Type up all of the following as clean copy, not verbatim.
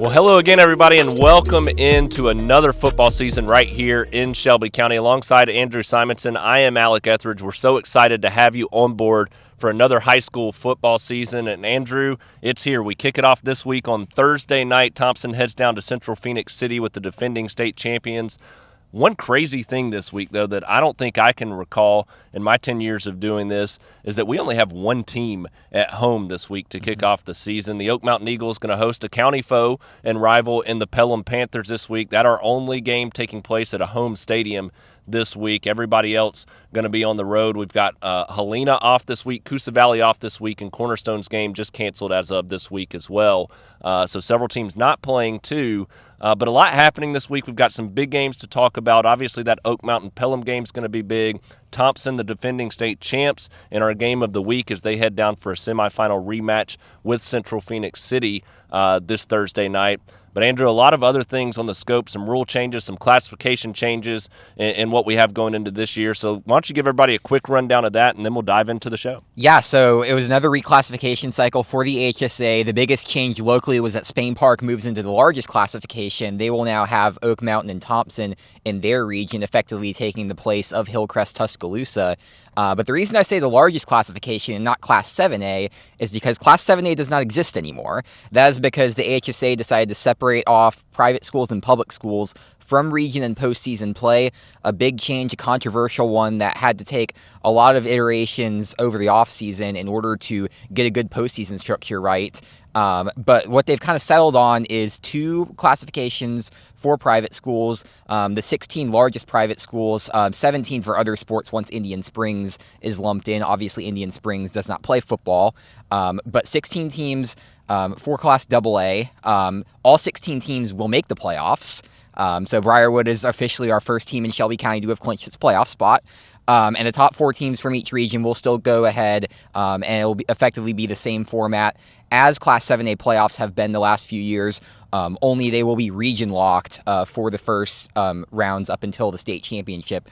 Well, hello again, everybody, and welcome into another football season right here in Shelby County. Alongside Andrew Simonson, I am Alec Etheridge. We're so excited to have you on board for another high school football season. And Andrew, it's here. We kick it off this week on Thursday night. Thompson heads down to Central-Phenix City with the defending state champions. One crazy thing this week, though, that I don't think I can recall in my 10 years of doing this is that we only have one team at home this week to kick off the season. The Oak Mountain Eagles going to host a county foe and rival in the Pelham Panthers this week. That's our only game taking place at a home stadium this week. Everybody else going to be on the road. We've got Helena off this week, Coosa Valley off this week, and Cornerstone's game just canceled as of this week as well. So several teams not playing too. But a lot happening this week. We've got some big games to talk about. Obviously, that Oak Mountain Pelham game is going to be big. Thompson, the defending state champs, in our game of the week as they head down for a semifinal rematch with Central-Phenix City this Thursday night. But, Andrew, a lot of other things on the scope, some rule changes, some classification changes in what we have going into this year. So why don't you give everybody a quick rundown of that, and then we'll dive into the show. Yeah, so it was another reclassification cycle for the HSA. The biggest change locally was that Spain Park moves into the largest classification. They will now have Oak Mountain and Thompson in their region, effectively taking the place of Hillcrest Tuscaloosa. But the reason I say the largest classification and not Class 7A is because Class 7A does not exist anymore. That is because the HSA decided to separate off private schools and public schools from region and postseason play. A big change, a controversial one that had to take a lot of iterations over the offseason in order to get a good postseason structure right. But what they've kind of settled on is two classifications for private schools, the 16 largest private schools, 17 for other sports once Indian Springs is lumped in. Obviously, Indian Springs does not play football, but 16 teams for Class AA. All 16 teams will make the playoffs. So Briarwood is officially our first team in Shelby County to have clinched its playoff spot. And the top four teams from each region will still go ahead, and it will effectively be the same format as Class 7A playoffs have been the last few years, only they will be region locked for the first rounds up until the state championship.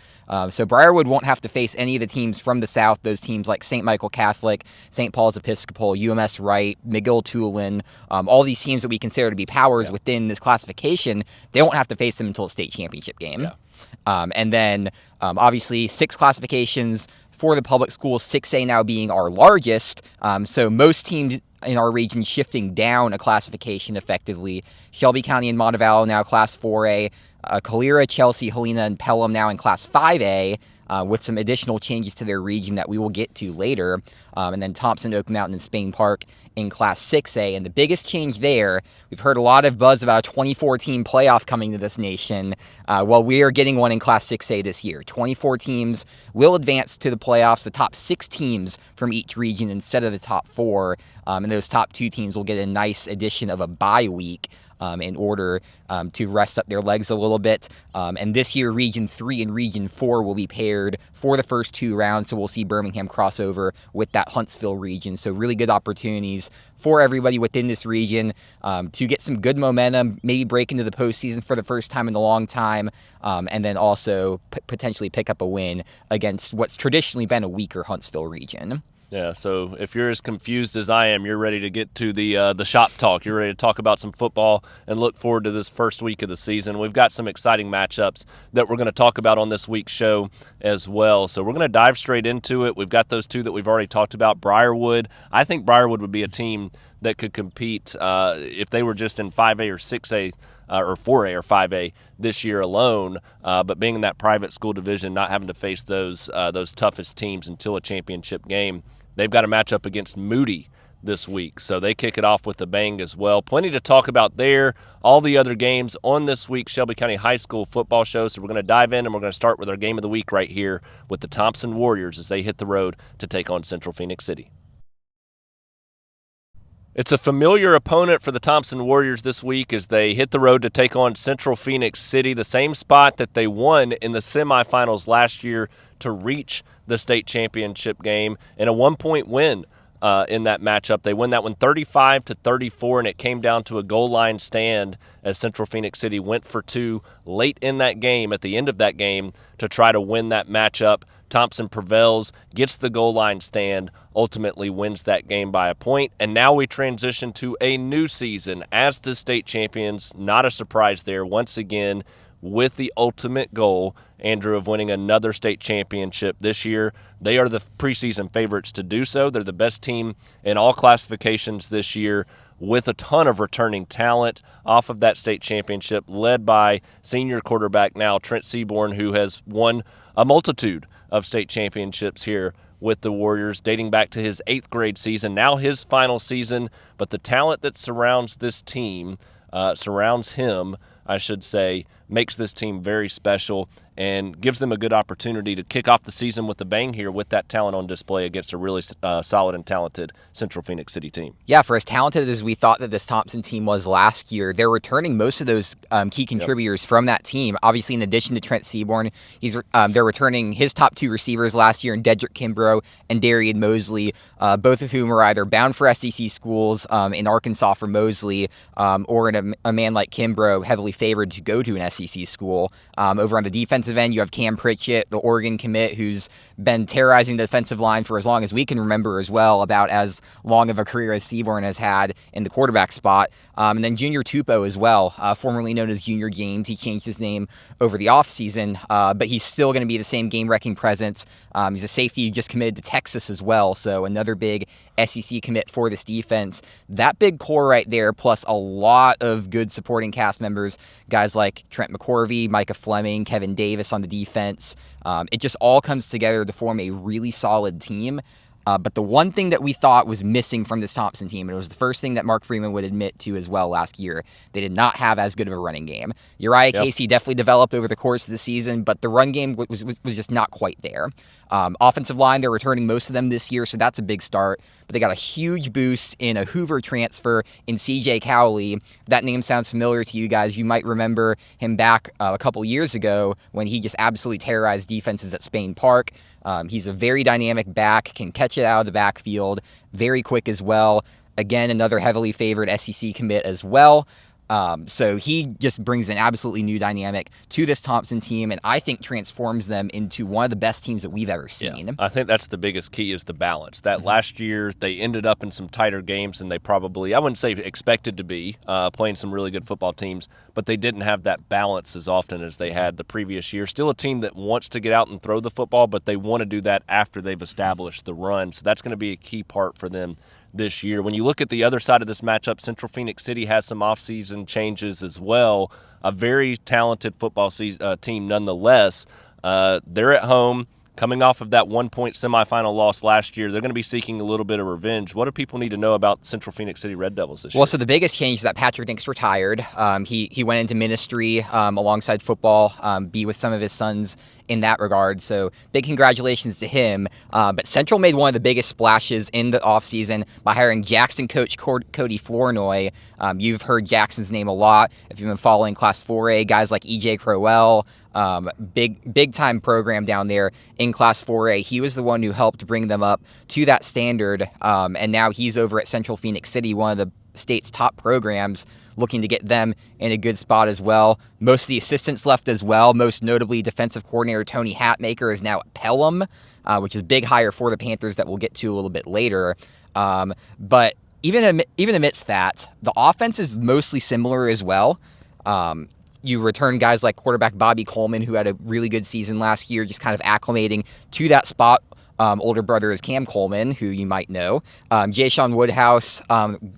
So Briarwood won't have to face any of the teams from the south, those teams like St. Michael Catholic, St. Paul's Episcopal, UMS Wright, McGill-Tulane, all these teams that we consider to be powers within this classification. They won't have to face them until the state championship game. Yeah. And then, obviously, 6 classifications for the public schools, 6A now being our largest. So most teams in our region shifting down a classification effectively. Shelby County and Montevallo now Class 4A. Calera, Chelsea, Helena, and Pelham now in Class 5A. With some additional changes to their region that we will get to later. And then Thompson, Oak Mountain, and Spain Park in Class 6A. And the biggest change there, we've heard a lot of buzz about a 24-team playoff coming to this nation. Well, we are getting one in Class 6A this year. 24 teams will advance to the playoffs, the top 6 teams from each region instead of the top 4. And those top 2 teams will get a nice addition of a bye week in order to rest up their legs a little bit. And this year, Region 3 and Region 4 will be paired for the first 2 rounds, so we'll see Birmingham cross over with that Huntsville region. So really good opportunities for everybody within this region to get some good momentum, maybe break into the postseason for the first time in a long time, and then also potentially pick up a win against what's traditionally been a weaker Huntsville region. Yeah, so if you're as confused as I am, you're ready to get to the shop talk. You're ready to talk about some football and look forward to this first week of the season. We've got some exciting matchups that we're going to talk about on this week's show as well. So we're going to dive straight into it. We've got those 2 that we've already talked about. Briarwood. I think Briarwood would be a team that could compete if they were just in 5A or 6A or 4A or 5A this year alone. But being in that private school division, not having to face those toughest teams until a championship game. They've got a matchup against Moody this week, so they kick it off with a bang as well. Plenty to talk about there. All the other games on this week's Shelby County High School football show, so we're going to dive in, and we're going to start with our game of the week right here with the Thompson Warriors as they hit the road to take on Central-Phenix City. It's a familiar opponent for the Thompson Warriors this week as they hit the road to take on Central-Phenix City, the same spot that they won in the semifinals last year to reach the state championship game, and a 1-point win in that matchup. They win that one 35-34, and it came down to a goal line stand as Central-Phenix City went for 2 late in that game, at the end of that game, to try to win that matchup Thompson prevails, gets the goal line stand, ultimately wins that game by a point. And now we transition to a new season as the state champions. Not a surprise there. Once again, with the ultimate goal, Andrew, of winning another state championship this year. They are the preseason favorites to do so. They're the best team in all classifications this year, with a ton of returning talent off of that state championship, led by senior quarterback now Trent Seaborn, who has won a multitude of state championships here with the Warriors, dating back to his 8th grade season, now his final season. But the talent that surrounds this team, surrounds him, I should say, makes this team very special and gives them a good opportunity to kick off the season with a bang here with that talent on display against a really solid and talented Central-Phenix City team. Yeah, for as talented as we thought that this Thompson team was last year, they're returning most of those key contributors from that team. Obviously, in addition to Trent Seaborn, they're returning his top 2 receivers last year in Dedrick Kimbrough and Darian Mosley, both of whom are either bound for SEC schools in Arkansas for Mosley, or in a man like Kimbrough, heavily favored to go to an SEC school. Over on the defensive end, you have Cam Pritchett, the Oregon commit, who's been terrorizing the defensive line for as long as we can remember as well, about as long of a career as Seaborn has had in the quarterback spot. And then Junior Tupou as well, formerly known as Junior James. He changed his name over the offseason, but he's still going to be the same game-wrecking presence. He's a safety who just committed to Texas as well, so another big SEC commit for this defense. That big core right there, plus a lot of good supporting cast members, guys like Trent McCorvey, Micah Fleming, Kevin Davis on the defense. It just all comes together to form a really solid team. But the one thing that we thought was missing from this Thompson team, and it was the first thing that Mark Freeman would admit to as well last year, they did not have as good of a running game. Uriah Casey definitely developed over the course of the season, but the run game was just not quite there. Offensive line, they're returning most of them this year, so that's a big start. But they got a huge boost in a Hoover transfer in C.J. Cowley. That name sounds familiar to you guys. You might remember him back a couple years ago when he just absolutely terrorized defenses at Spain Park. He's a very dynamic back, can catch it out of the backfield, very quick as well. Again, another heavily favored SEC commit as well. So he just brings an absolutely new dynamic to this Thompson team, and I think transforms them into one of the best teams that we've ever seen. Yeah, I think that's the biggest key, is the balance. That last year, they ended up in some tighter games than they probably, I wouldn't say expected to be, playing some really good football teams, but they didn't have that balance as often as they had the previous year. Still a team that wants to get out and throw the football, but they want to do that after they've established the run. So that's going to be a key part for them this year. When you look at the other side of this matchup, Central-Phenix City has some offseason changes as well. A very talented football team nonetheless. They're at home, coming off of that 1-point semifinal loss last year. They're going to be seeking a little bit of revenge. What do people need to know about Central-Phenix City Red Devils this year? Well, so the biggest change is that Patrick Nix retired. He went into ministry alongside football, be with some of his sons in that regard. So big congratulations to him. But Central made one of the biggest splashes in the offseason by hiring Jackson coach Cody Flournoy. You've heard Jackson's name a lot if you've been following Class 4A. Guys like E.J. Crowell, big time program down there in Class 4A. He was the one who helped bring them up to that standard. And now he's over at Central-Phenix City, one of the state's top programs, looking to get them in a good spot as well. Most of the assistants left as well. Most notably, defensive coordinator Tony Hatmaker is now at Pelham, which is a big hire for the Panthers that we'll get to a little bit later. But even amidst that, the offense is mostly similar as well. You return guys like quarterback Bobby Coleman, who had a really good season last year, just kind of acclimating to that spot. Older brother is Cam Coleman, who you might know. Jay-Sean Woodhouse,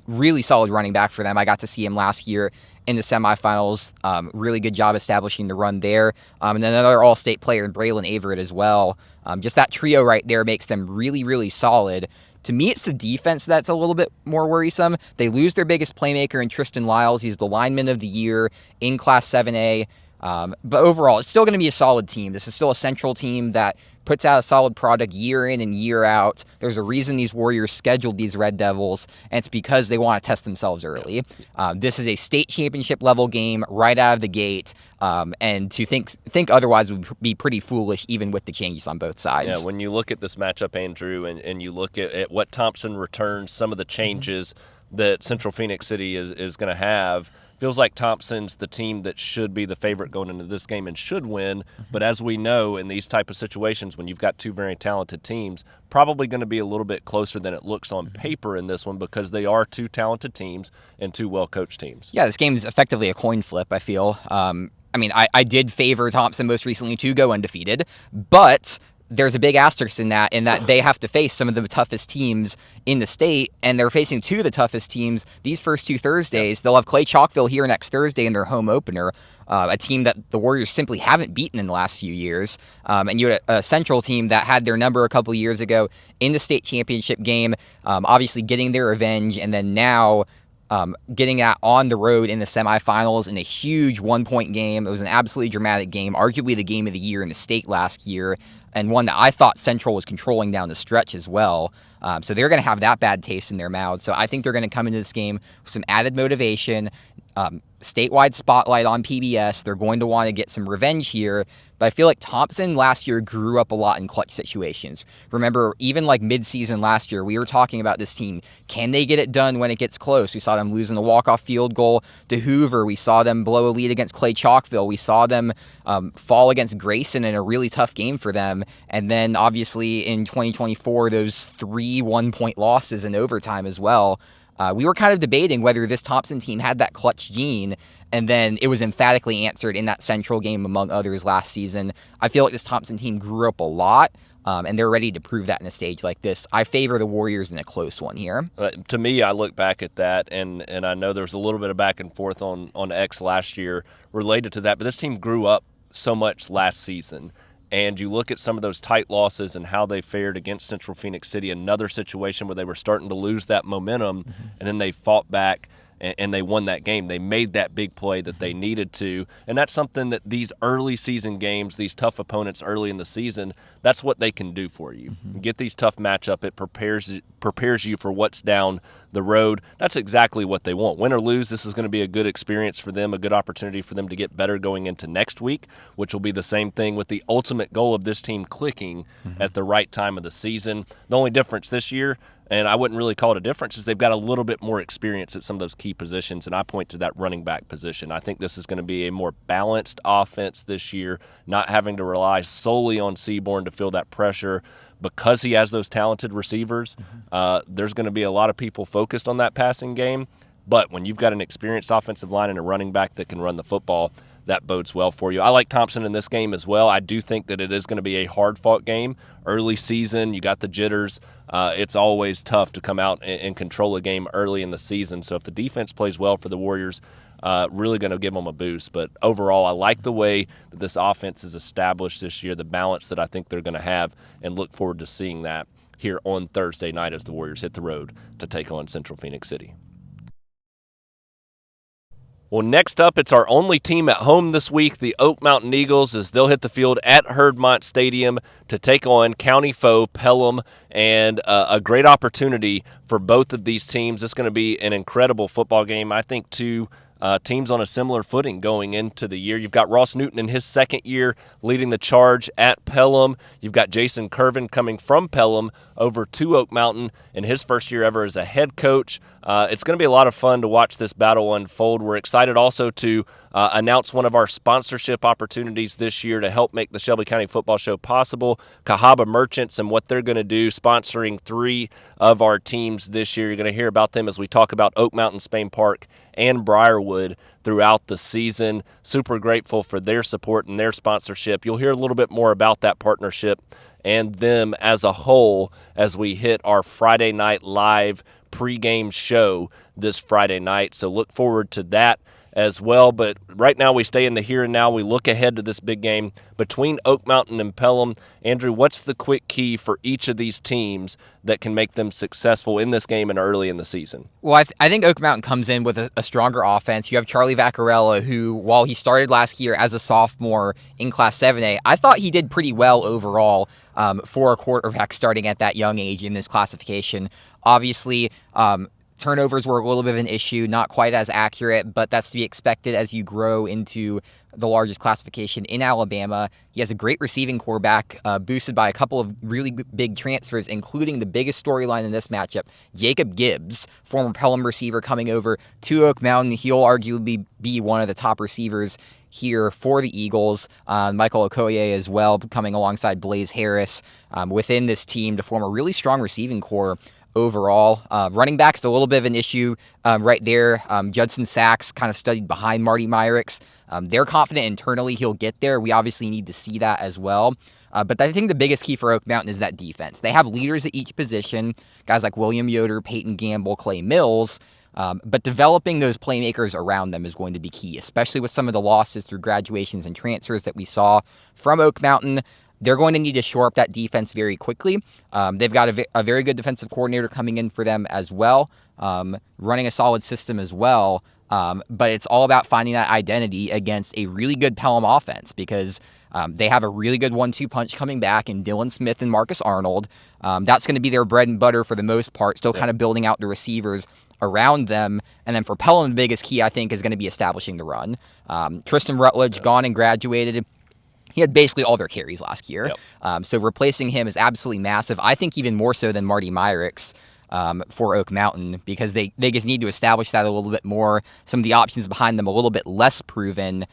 really solid running back for them. I got to see him last year in the semifinals. Really good job establishing the run there. And then another all-state player in Braylon Averett as well. Just that trio right there makes them really, really solid. To me, it's the defense that's a little bit more worrisome. They lose their biggest playmaker in Tristan Lyles. He's the lineman of the year in Class 7A. But overall, it's still going to be a solid team. This is still a Central team that puts out a solid product year in and year out. There's a reason these Warriors scheduled these Red Devils, and it's because they want to test themselves early. This is a state championship level game right out of the gate, and to think otherwise would be pretty foolish, even with the changes on both sides. Yeah, when you look at this matchup, Andrew, and you look at what Thompson returns, some of the changes that Central-Phenix City is going to have, feels like Thompson's the team that should be the favorite going into this game and should win. But as we know, in these type of situations, when you've got two very talented teams, probably going to be a little bit closer than it looks on paper in this one because they are two talented teams and two well-coached teams. Yeah, this game is effectively a coin flip, I feel. I did favor Thompson most recently to go undefeated, but there's a big asterisk in that they have to face some of the toughest teams in the state, and they're facing two of the toughest teams these first two Thursdays. They'll have Clay Chalkville here next Thursday in their home opener, a team that the Warriors simply haven't beaten in the last few years. And you had a Central team that had their number a couple years ago in the state championship game, obviously getting their revenge, and then now getting that on the road in the semifinals in a huge 1-point game. It was an absolutely dramatic game, arguably the game of the year in the state last year, and one that I thought Central was controlling down the stretch as well. So they're going to have that bad taste in their mouths. So I think they're going to come into this game with some added motivation, statewide spotlight on PBS. They're going to want to get some revenge here. But I feel like Thompson last year grew up a lot in clutch situations. Remember, even like mid-season last year, we were talking about this team. Can they get it done when it gets close? We saw them losing the walk-off field goal to Hoover. We saw them blow a lead against Clay Chalkville. We saw them fall against Grayson in a really tough game for them. And then, obviously, in 2024, those 3 1-point losses in overtime as well. We were kind of debating whether this Thompson team had that clutch gene, and then it was emphatically answered in that Central game, among others, last season. I feel like this Thompson team grew up a lot, and they're ready to prove that in a stage like this. I favor the Warriors in a close one here. To me, I look back at that, and I know there's a little bit of back and forth on X last year related to that, but this team grew up so much last season. And you look at some of those tight losses and how they fared against Central-Phenix City, another situation where they were starting to lose that momentum, and then they fought back and they won that game. They made that big play that they needed to, and that's something that these early season games, these tough opponents early in the season, that's what they can do for you. You get these tough matchup, it prepares you for what's down the road. That's exactly what they want. Win or lose, this is going to be a good experience for them, a good opportunity for them to get better going into next week, which will be the same thing with the ultimate goal of this team clicking at the right time of the season. The only difference this year, and I wouldn't really call it a difference, is they've got a little bit more experience at some of those key positions, and I point to that running back position. I think this is going to be a more balanced offense this year, not having to rely solely on Seaborn to feel that pressure. Because he has those talented receivers, there's going to be a lot of people focused on that passing game. But when you've got an experienced offensive line and a running back that can run the football, that bodes well for you. I like Thompson in this game as well. I do think that it is going to be a hard-fought game. Early season, you got the jitters. It's always tough to come out and control a game early in the season. So if the defense plays well for the Warriors, really going to give them a boost. But overall, I like the way that this offense is established this year, the balance that I think they're going to have, and look forward to seeing that here on Thursday night as the Warriors hit the road to take on Central-Phenix City. Well, next up, it's our only team at home this week, the Oak Mountain Eagles, as they'll hit the field at Herdmont Stadium to take on county foe Pelham, and a great opportunity for both of these teams. It's going to be an incredible football game. I think two teams on a similar footing going into the year. You've got Ross Newton in his second year leading the charge at Pelham. You've got Jason Curvin coming from Pelham over to Oak Mountain in his first year ever as a head coach. It's going to be a lot of fun to watch this battle unfold. We're excited also to announce one of our sponsorship opportunities this year to help make the Shelby County Football Show possible. Cahaba Merchants and what they're going to do, sponsoring 3 of our teams this year. You're going to hear about them as we talk about Oak Mountain, Spain Park, and Briarwood throughout the season. Super grateful for their support and their sponsorship. You'll hear a little bit more about that partnership and them as a whole as we hit our Friday night live pregame show this Friday night. So look forward to that as well. But right now we stay in the here and now. We look ahead to this big game between Oak Mountain and Pelham. Andrew, what's the quick key for each of these teams that can make them successful in this game and early in the season? Well, I think Oak Mountain comes in with a stronger offense. You have Charlie Vaccarella, who, while he started last year as a sophomore in Class 7A, I thought he did pretty well overall for a quarterback starting at that young age in this classification. Obviously, Turnovers were a little bit of an issue, not quite as accurate, but that's to be expected as you grow into the largest classification in Alabama. He has a great receiving quarterback, boosted by a couple of really big transfers, including the biggest storyline in this matchup, Jacob Gibbs, former Pelham receiver coming over to Oak Mountain. He'll arguably be one of the top receivers here for the Eagles. Michael Okoye as well, coming alongside Blaze Harris within this team to form a really strong receiving core overall. Running back is a little bit of an issue right there. Judson Sachs kind of studied behind Marty Myricks. They're confident internally he'll get there. We obviously need to see that as well. But I think the biggest key for Oak Mountain is that defense. They have leaders at each position, guys like William Yoder, Peyton Gamble, Clay Mills. But developing those playmakers around them is going to be key, especially with some of the losses through graduations and transfers that we saw from Oak Mountain. They're going to need to shore up that defense very quickly. They've got a very good defensive coordinator coming in for them as well, running a solid system as well. But it's all about finding that identity against a really good Pelham offense because they have a really good 1-2 punch coming back in Dylan Smith and Marcus Arnold. That's going to be their bread and butter for the most part, still kind of building out the receivers around them. And then for Pelham, the biggest key, I think, is going to be establishing the run. Tristan Rutledge, gone and graduated. He had basically all their carries last year. So replacing him is absolutely massive. I think even more so than Marty Myricks for Oak Mountain because they just need to establish that a little bit more. Some of the options behind them a little bit less proven.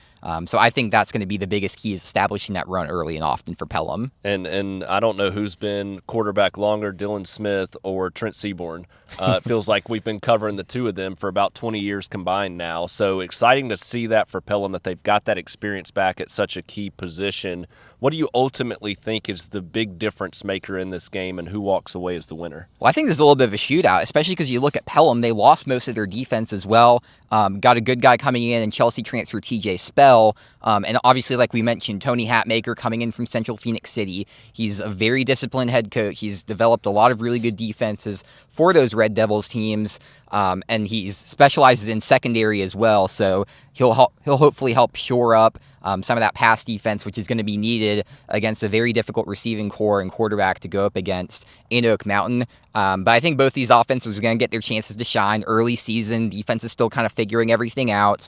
So I think that's going to be the biggest key is establishing that run early and often for Pelham. And I don't know who's been quarterback longer, Dylan Smith or Trent Seaborn. It feels like we've been covering the two of them for about 20 years combined now. So exciting to see that for Pelham, that they've got that experience back at such a key position. What do you ultimately think is the big difference maker in this game and who walks away as the winner? Well, I think this is a little bit of a shootout, especially because you look at Pelham. They lost most of their defense as well. Got a good guy coming in, and Chelsea transfer TJ Spell. And obviously, like we mentioned, Tony Hatmaker coming in from Central-Phenix City. He's a very disciplined head coach. He's developed a lot of really good defenses for those Red Devils teams. And he specializes in secondary as well. So he'll hopefully help shore up some of that pass defense, which is going to be needed against a very difficult receiving core and quarterback to go up against in Oak Mountain. But I think both these offenses are going to get their chances to shine early season. Defense is still kind of figuring everything out.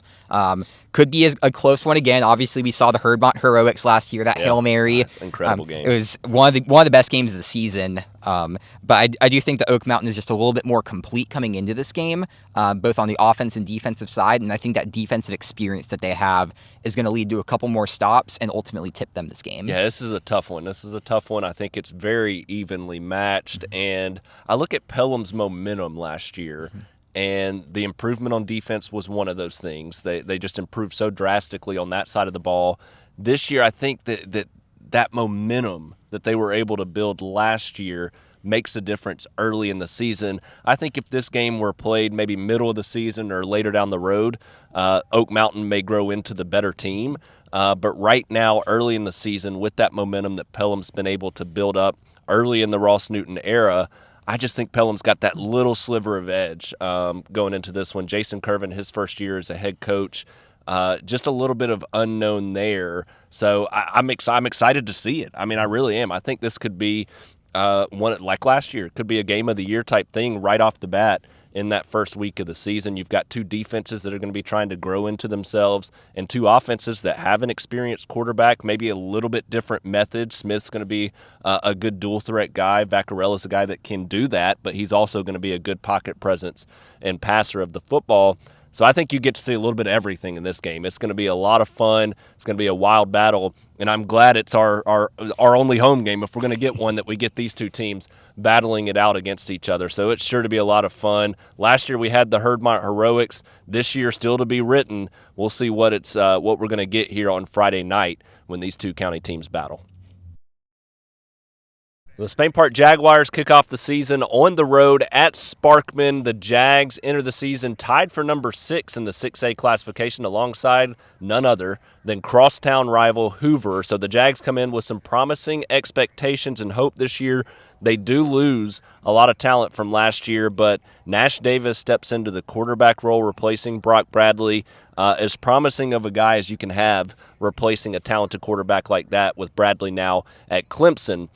Could be a close one again. Obviously, we saw the Herdmont Heroics last year, that Hail Mary. Incredible game. It was one of the best games of the season. But I do think that Oak Mountain is just a little bit more complete coming into this game, both on the offense and defensive side. And I think that defensive experience that they have is going to lead to a couple more stops and ultimately tip them this game. Yeah, this is a tough one. I think it's very evenly matched. And I look at Pelham's momentum last year, and the improvement on defense was one of those things. They just improved so drastically on that side of the ball. This year, I think that momentum that they were able to build last year makes a difference early in the season. I think if this game were played maybe middle of the season or later down the road, Oak Mountain may grow into the better team. But right now, early in the season, with that momentum that Pelham's been able to build up early in the Ross Newton era, I just think Pelham's got that little sliver of edge going into this one. Jason Curvin, his first year as a head coach, just a little bit of unknown there. So I'm excited to see it. I mean, I really am. I think this could be one like last year. It could be a game of the year type thing right off the bat in that first week of the season. You've got two defenses that are going to be trying to grow into themselves and two offenses that have an experienced quarterback, maybe a little bit different method. Smith's going to be a good dual threat guy. Vaccarella's a guy that can do that, but he's also going to be a good pocket presence and passer of the football. So I think you get to see a little bit of everything in this game. It's going to be a lot of fun. It's going to be a wild battle, and I'm glad it's our only home game, if we're going to get one, that we get these two teams battling it out against each other. So it's sure to be a lot of fun. Last year we had the Herdmont Heroics. This year still to be written. We'll see what we're going to get here on Friday night when these two county teams battle. The Spain Park Jaguars kick off the season on the road at Sparkman. The Jags enter the season tied for number 6 in the 6A classification alongside none other than crosstown rival Hoover. So the Jags come in with some promising expectations and hope this year. They do lose a lot of talent from last year, but Nash Davis steps into the quarterback role, replacing Brock Bradley. As promising of a guy as you can have replacing a talented quarterback like that, with Bradley now at Clemson.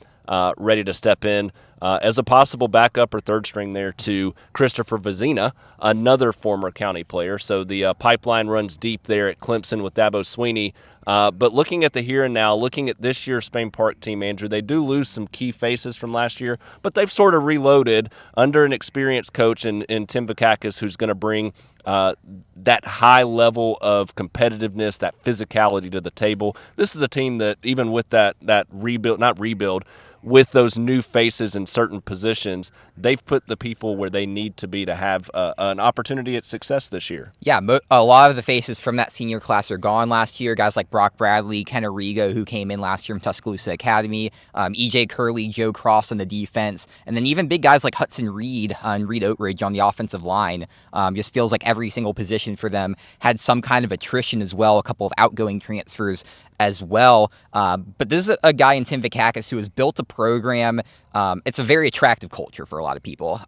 Ready to step in. as a possible backup or third string there to Christopher Vizina, another former county player. So the pipeline runs deep there at Clemson with Dabo Sweeney. But looking at the here and now, looking at this year's Spain Park team, Andrew, they do lose some key faces from last year, but they've sort of reloaded under an experienced coach in Tim Vakakis, who's going to bring that high level of competitiveness, that physicality to the table. This is a team that even with that rebuild, with those new faces in certain positions, they've put the people where they need to be to have an opportunity at success this year. Yeah, a lot of the faces from that senior class are gone last year. Guys like Brock Bradley, Ken Arrigo, who came in last year from Tuscaloosa Academy, E.J. Curley, Joe Cross on the defense, and then even big guys like Hudson Reed and Reed Oatridge on the offensive line. Just feels like every single position for them had some kind of attrition as well, a couple of outgoing transfers as well. But this is a guy in Tim Vakakis who has built a program. It's a very attractive culture for a lot of people.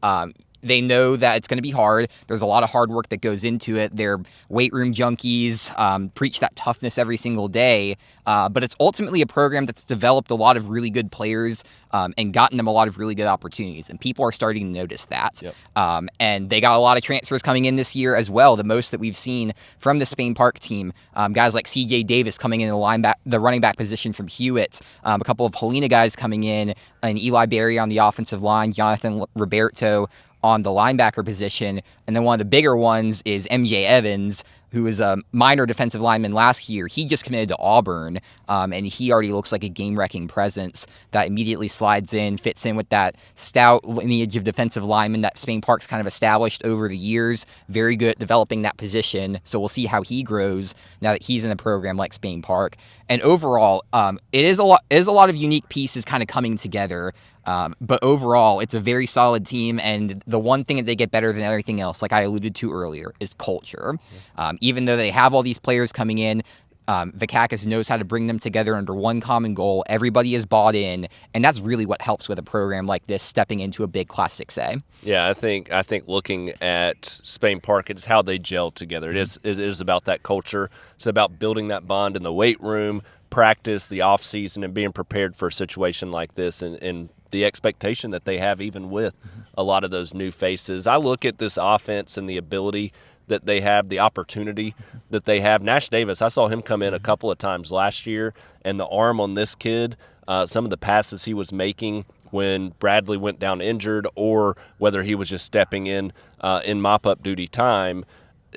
They know that it's going to be hard. There's a lot of hard work that goes into it. They're weight room junkies, preach that toughness every single day. But it's ultimately a program that's developed a lot of really good players and gotten them a lot of really good opportunities. And people are starting to notice that. Yep. And they got a lot of transfers coming in this year as well, the most that we've seen from the Spain Park team. Guys like C.J. Davis coming in the running back position from Hewitt. A couple of Helena guys coming in, and Eli Berry on the offensive line, Jonathan Roberto on the linebacker position. And then one of the bigger ones is MJ Evans, who was a minor defensive lineman last year. He just committed to Auburn, and he already looks like a game-wrecking presence that immediately slides in, fits in with that stout lineage of defensive linemen that Spain Park's kind of established over the years. Very good at developing that position, so we'll see how he grows now that he's in a program like Spain Park. And overall, it is a lot of unique pieces kind of coming together. But overall, it's a very solid team, and the one thing that they get better than everything else, like I alluded to earlier, is culture. Even though they have all these players coming in, Vakakis knows how to bring them together under one common goal. Everybody is bought in, and that's really what helps with a program like this stepping into a big Class 6A. Yeah, I think looking at Spain Park, it's how they gel together. It is about that culture. It's about building that bond in the weight room, practice, the off season, and being prepared for a situation like this, and the expectation that they have even with a lot of those new faces. I look at this offense and the ability that they have, the opportunity that they have. Nash Davis, I saw him come in a couple of times last year, and the arm on this kid, some of the passes he was making when Bradley went down injured, or whether he was just stepping in mop-up duty time,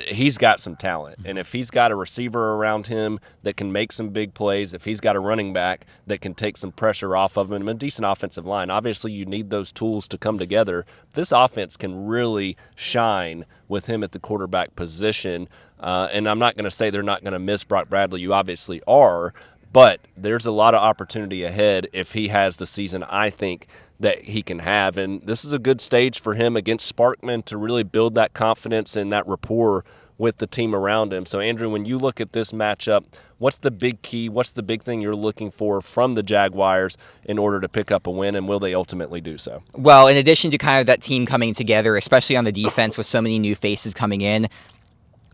he's got some talent. And if he's got a receiver around him that can make some big plays, if he's got a running back that can take some pressure off of him, and a decent offensive line, obviously you need those tools to come together. This offense can really shine with him at the quarterback position. And I'm not going to say they're not going to miss Brock Bradley. You obviously are. But there's a lot of opportunity ahead if he has the season I think that he can have. And this is a good stage for him against Sparkman to really build that confidence and that rapport with the team around him. So, Andrew, when you look at this matchup, what's the big key? What's the big thing you're looking for from the Jaguars in order to pick up a win, and will they ultimately do so? Well, in addition to kind of that team coming together, especially on the defense with so many new faces coming in,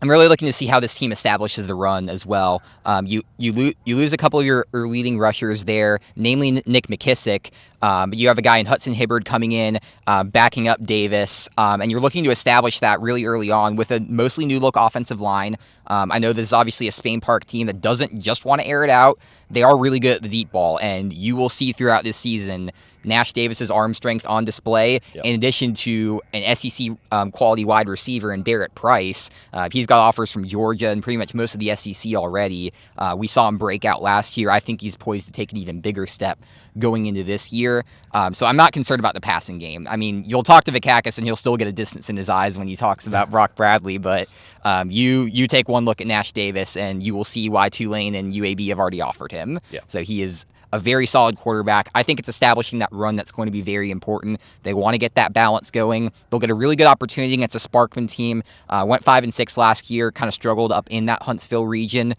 I'm really looking to see how this team establishes the run as well. You lose a couple of your leading rushers there, namely Nick McKissick. But you have a guy in Hudson Hibbard coming in, backing up Davis, and you're looking to establish that really early on with a mostly new-look offensive line. I know this is obviously a Spain Park team that doesn't just want to air it out. They are really good at the deep ball, and you will see throughout this season Nash Davis's arm strength on display, in addition to an SEC quality wide receiver in Barrett Price. He's got offers from Georgia and pretty much most of the SEC already. We saw him break out last year. I think he's poised to take an even bigger step going into this year. So I'm not concerned about the passing game. I mean, you'll talk to Vakakis and he'll still get a distance in his eyes when he talks about Brock Bradley, but you take one look at Nash Davis and you will see why Tulane and UAB have already offered him. Yeah. So he is a very solid quarterback. I think it's establishing that run that's going to be very important. They want to get that balance going. They'll get a really good opportunity against a Sparkman team. Went 5-6 last year, kind of struggled up in that Huntsville region.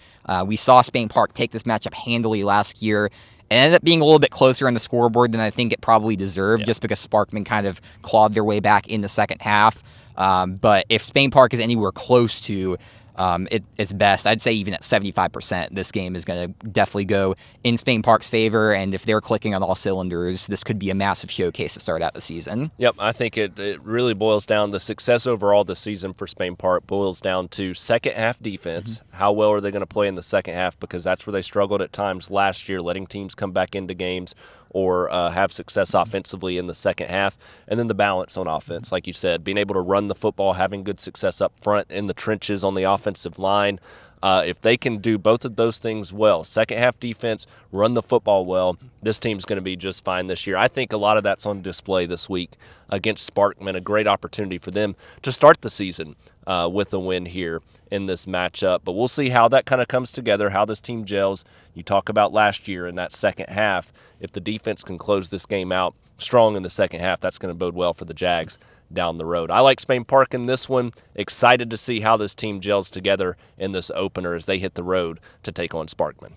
We saw Spain Park take this matchup handily last year. It ended up being a little bit closer on the scoreboard than I think it probably deserved, just because Sparkman kind of clawed their way back in the second half. But if Spain Park is anywhere close to It's best. I'd say even at 75%, this game is going to definitely go in Spain Park's favor. And if they're clicking on all cylinders, this could be a massive showcase to start out the season. Yep, I think it really boils down, the success overall this season for Spain Park boils down to second half defense. How well are they going to play in the second half? Because that's where they struggled at times last year, letting teams come back into games or have success offensively in the second half. And then the balance on offense, like you said, being able to run the football, having good success up front in the trenches on the offensive line. If they can do both of those things well, second half defense, run the football well, this team's going to be just fine this year. I think a lot of that's on display this week against Sparkman, a great opportunity for them to start the season with a win here in this matchup. But we'll see how that kind of comes together, how this team gels. You talk about last year in that second half. If the defense can close this game out strong in the second half, that's going to bode well for the Jags down the road. I like Spain Park in this one. Excited to see how this team gels together in this opener as they hit the road to take on Sparkman.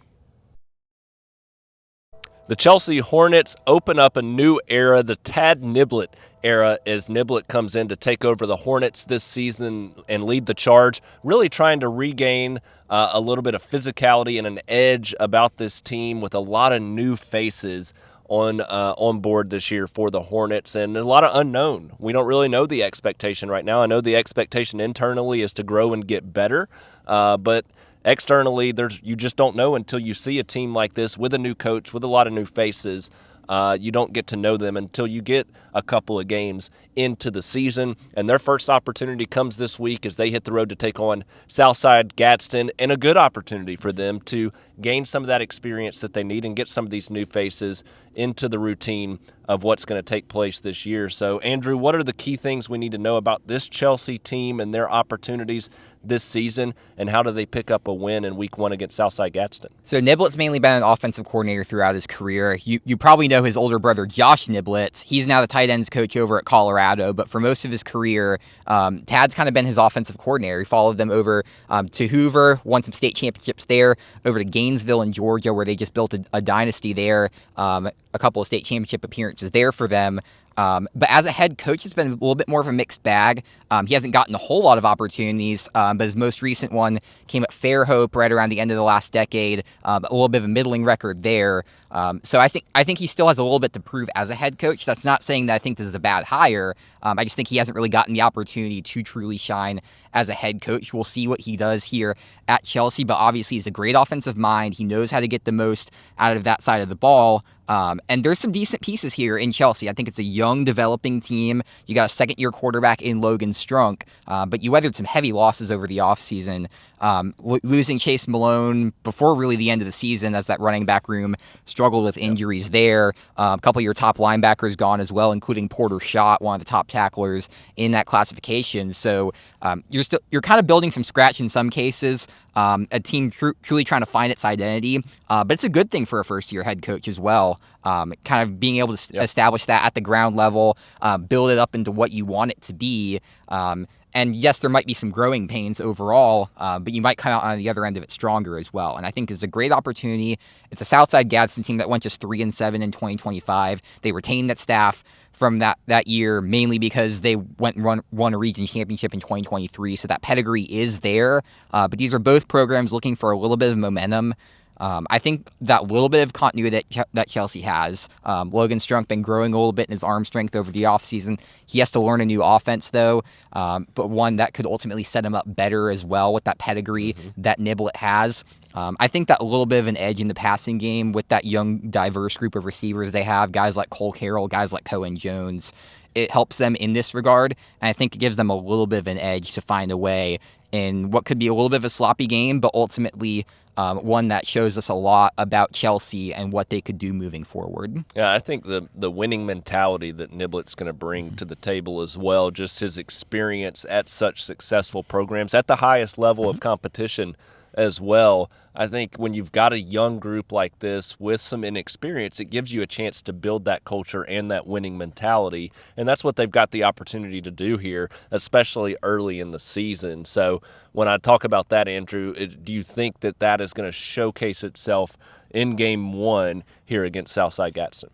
The Chelsea Hornets open up a new era, the Tad Niblett era, as Niblett comes in to take over the Hornets this season and lead the charge, really trying to regain a little bit of physicality and an edge about this team with a lot of new faces on board this year for the Hornets, and a lot of unknown. We don't really know the expectation right now. I know the expectation internally is to grow and get better, but externally, you just don't know until you see a team like this with a new coach, with a lot of new faces. You don't get to know them until you get a couple of games into the season. And their first opportunity comes this week as they hit the road to take on Southside-Gadsden, and a good opportunity for them to gain some of that experience that they need and get some of these new faces into the routine of what's going to take place this year. So, Andrew, what are the key things we need to know about this Chelsea team and their opportunities this season, and how do they pick up a win in Week 1 against Southside-Gadsden? So Niblett's mainly been an offensive coordinator throughout his career. You probably know his older brother, Josh Niblett. He's now the tight ends coach over at Colorado, but for most of his career, Tad's kind of been his offensive coordinator. He followed them over to Hoover, won some state championships there, over to Gainesville in Georgia, where they just built a dynasty there, a couple of state championship appearances there for them. But as a head coach, it's been a little bit more of a mixed bag. He hasn't gotten a whole lot of opportunities, but his most recent one came at Fairhope right around the end of the last decade. A little bit of a middling record there. So I think he still has a little bit to prove as a head coach. That's not saying that I think this is a bad hire. I just think he hasn't really gotten the opportunity to truly shine as a head coach. We'll see what he does here at Chelsea, but obviously he's a great offensive mind. He knows how to get the most out of that side of the ball. And there's some decent pieces here in Chelsea. I think it's a young, developing team. You got a second-year quarterback in Logan Strunk, but you weathered some heavy losses over the offseason. Losing Chase Malone before really the end of the season, as that running back room struggled with injuries there. A couple of your top linebackers gone as well, including Porter Schott, one of the top tacklers in that classification. So you're kind of building from scratch in some cases. A team truly trying to find its identity, but it's a good thing for a first-year head coach as well. Kind of being able to establish that at the ground level, build it up into what you want it to be. And yes, there might be some growing pains overall, but you might come out on the other end of it stronger as well. And I think it's a great opportunity. It's a Southside-Gadsden team that went just 3-7 in 2025. They retained that staff from that year mainly because they went and won a region championship in 2023. So that pedigree is there. But these are both programs looking for a little bit of momentum. I think that little bit of continuity that Chelsea has. Logan Strunk been growing a little bit in his arm strength over the offseason. He has to learn a new offense, though, but one that could ultimately set him up better as well with that pedigree that Niblett has. I think that a little bit of an edge in the passing game with that young, diverse group of receivers they have, guys like Cole Carroll, guys like Cohen Jones, it helps them in this regard, and I think it gives them a little bit of an edge to find a way in what could be a little bit of a sloppy game, but ultimately one that shows us a lot about Chelsea and what they could do moving forward. Yeah, I think the winning mentality that Niblett's going to bring to the table as well, just his experience at such successful programs at the highest level of competition as well. I think when you've got a young group like this with some inexperience, it gives you a chance to build that culture and that winning mentality, and that's what they've got the opportunity to do here, especially early in the season. So when I talk about that, Andrew, do you think that is going to showcase itself in Game 1 here against Southside-Gadsden?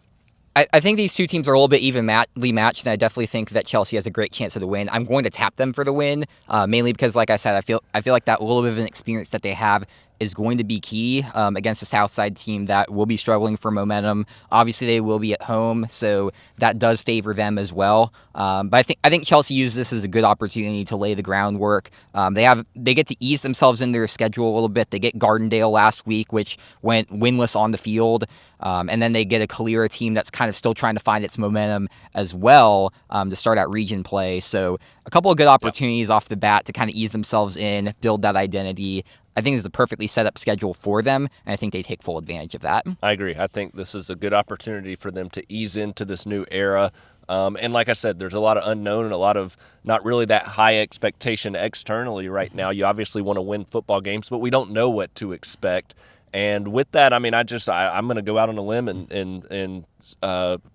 I think these two teams are a little bit evenly matched, and I definitely think that Chelsea has a great chance of the win. I'm going to tap them for the win, mainly because, like I said, I feel like that little bit of an experience that they have is going to be key against a Southside team that will be struggling for momentum. Obviously, they will be at home, so that does favor them as well. But I think Chelsea used this as a good opportunity to lay the groundwork. They get to ease themselves in their schedule a little bit. They get Gardendale last week, which went winless on the field. And then they get a Calera team that's kind of still trying to find its momentum as well to start out region play. So a couple of good opportunities off the bat to kind of ease themselves in, build that identity. I think it's a perfectly set up schedule for them, and I think they take full advantage of that. I agree. I think this is a good opportunity for them to ease into this new era. And like I said, there's a lot of unknown and a lot of not really that high expectation externally right now. You obviously want to win football games, but we don't know what to expect. And with that, I mean, I'm going to go out on a limb and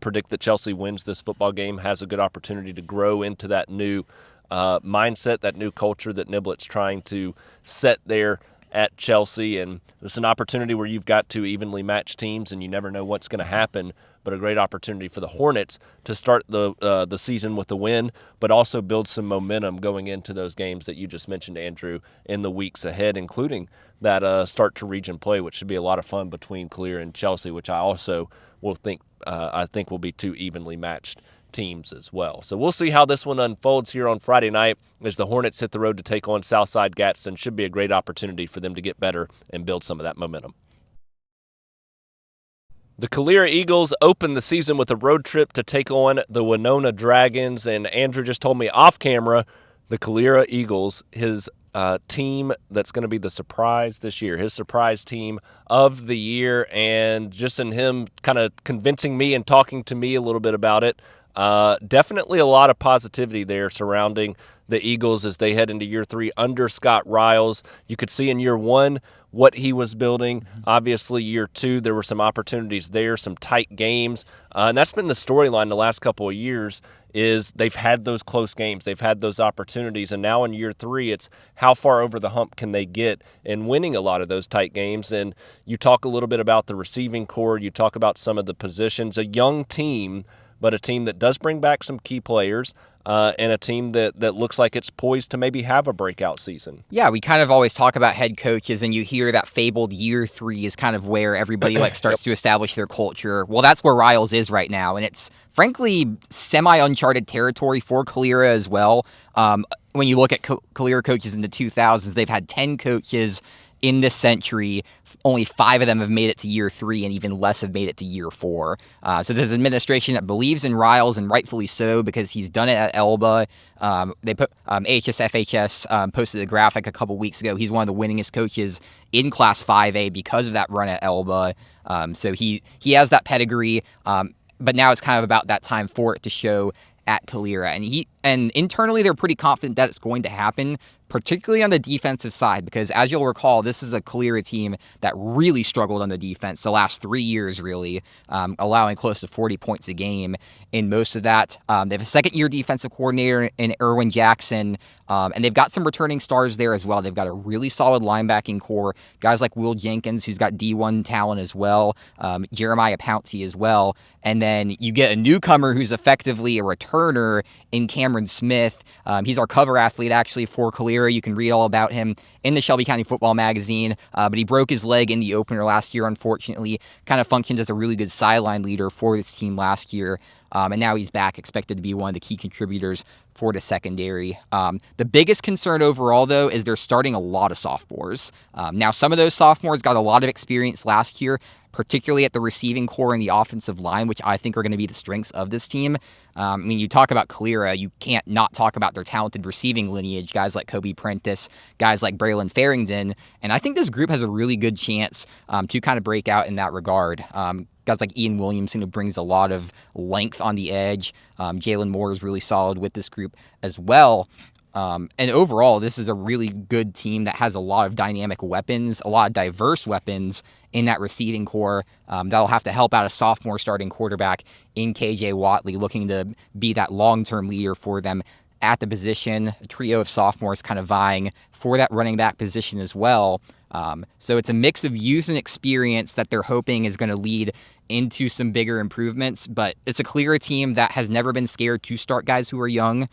predict that Chelsea wins this football game, has a good opportunity to grow into that new mindset, that new culture that Niblett's trying to set there at Chelsea. And it's an opportunity where you've got two evenly matched teams, and you never know what's going to happen. But a great opportunity for the Hornets to start the season with a win, but also build some momentum going into those games that you just mentioned, Andrew, in the weeks ahead, including that start to region play, which should be a lot of fun between Calera and Chelsea, which I also will think will be two evenly matched teams as well. So we'll see how this one unfolds here on Friday night as the Hornets hit the road to take on Southside-Gadsden. Should be a great opportunity for them to get better and build some of that momentum. The Calera Eagles opened the season with a road trip to take on the Wenonah Dragons, and Andrew just told me off camera, the Calera Eagles, his team that's going to be the surprise this year, his surprise team of the year, and just in him kind of convincing me and talking to me a little bit about it, definitely a lot of positivity there surrounding the Eagles as they head into year 3 under Scott Riles. You could see in year 1 what he was building. Obviously, year 2, there were some opportunities there, some tight games. And that's been the storyline the last couple of years is they've had those close games. They've had those opportunities. And now in year 3, it's how far over the hump can they get in winning a lot of those tight games. And you talk a little bit about the receiving core. You talk about some of the positions. A young team, but a team that does bring back some key players. And a team that looks like it's poised to maybe have a breakout season. Yeah, we kind of always talk about head coaches, and you hear that fabled year 3 is kind of where everybody starts to establish their culture. Well, that's where Riles is right now, and it's frankly semi-uncharted territory for Calera as well. When you look at Calera coaches in the 2000s, they've had 10 coaches in this century. Only 5 of them have made it to year 3, and even less have made it to year 4. So there's an administration that believes in Riles, and rightfully so, because he's done it at Elba. They put HSFHS posted a graphic a couple weeks ago. He's one of the winningest coaches in Class 5A because of that run at Elba. So he has that pedigree, but now it's kind of about that time for it to show at Calera. And internally, they're pretty confident that it's going to happen, particularly on the defensive side, because as you'll recall, this is a Calera team that really struggled on the defense the last 3 years, really, allowing close to 40 points a game in most of that. They have a second-year defensive coordinator in Erwin Jackson, and they've got some returning stars there as well. They've got a really solid linebacking core, guys like Will Jenkins, who's got D1 talent as well, Jeremiah Pouncey as well, and then you get a newcomer who's effectively a returner in Cameron Smith. He's our cover athlete, actually, for Calera. You can read all about him in the Shelby County Football Magazine, but he broke his leg in the opener last year, unfortunately. Kind of functioned as a really good sideline leader for this team last year, and now he's back, expected to be one of the key contributors for the secondary. The biggest concern overall, though, is they're starting a lot of sophomores. Now, some of those sophomores got a lot of experience last year, particularly at the receiving core and the offensive line, which I think are going to be the strengths of this team. I mean, you talk about Calera, you can't not talk about their talented receiving lineage, guys like Kobe Prentice, guys like Braylon Farrington, and I think this group has a really good chance to kind of break out in that regard. Guys like Ian Williamson, who brings a lot of length on the edge. Jalen Moore is really solid with this group as well. And overall, this is a really good team that has a lot of dynamic weapons, a lot of diverse weapons in that receiving core that'll have to help out a sophomore starting quarterback in KJ Watley, looking to be that long-term leader for them at the position. A trio of sophomores kind of vying for that running back position as well. So it's a mix of youth and experience that they're hoping is going to lead into some bigger improvements. But it's a Calera team that has never been scared to start guys who are young.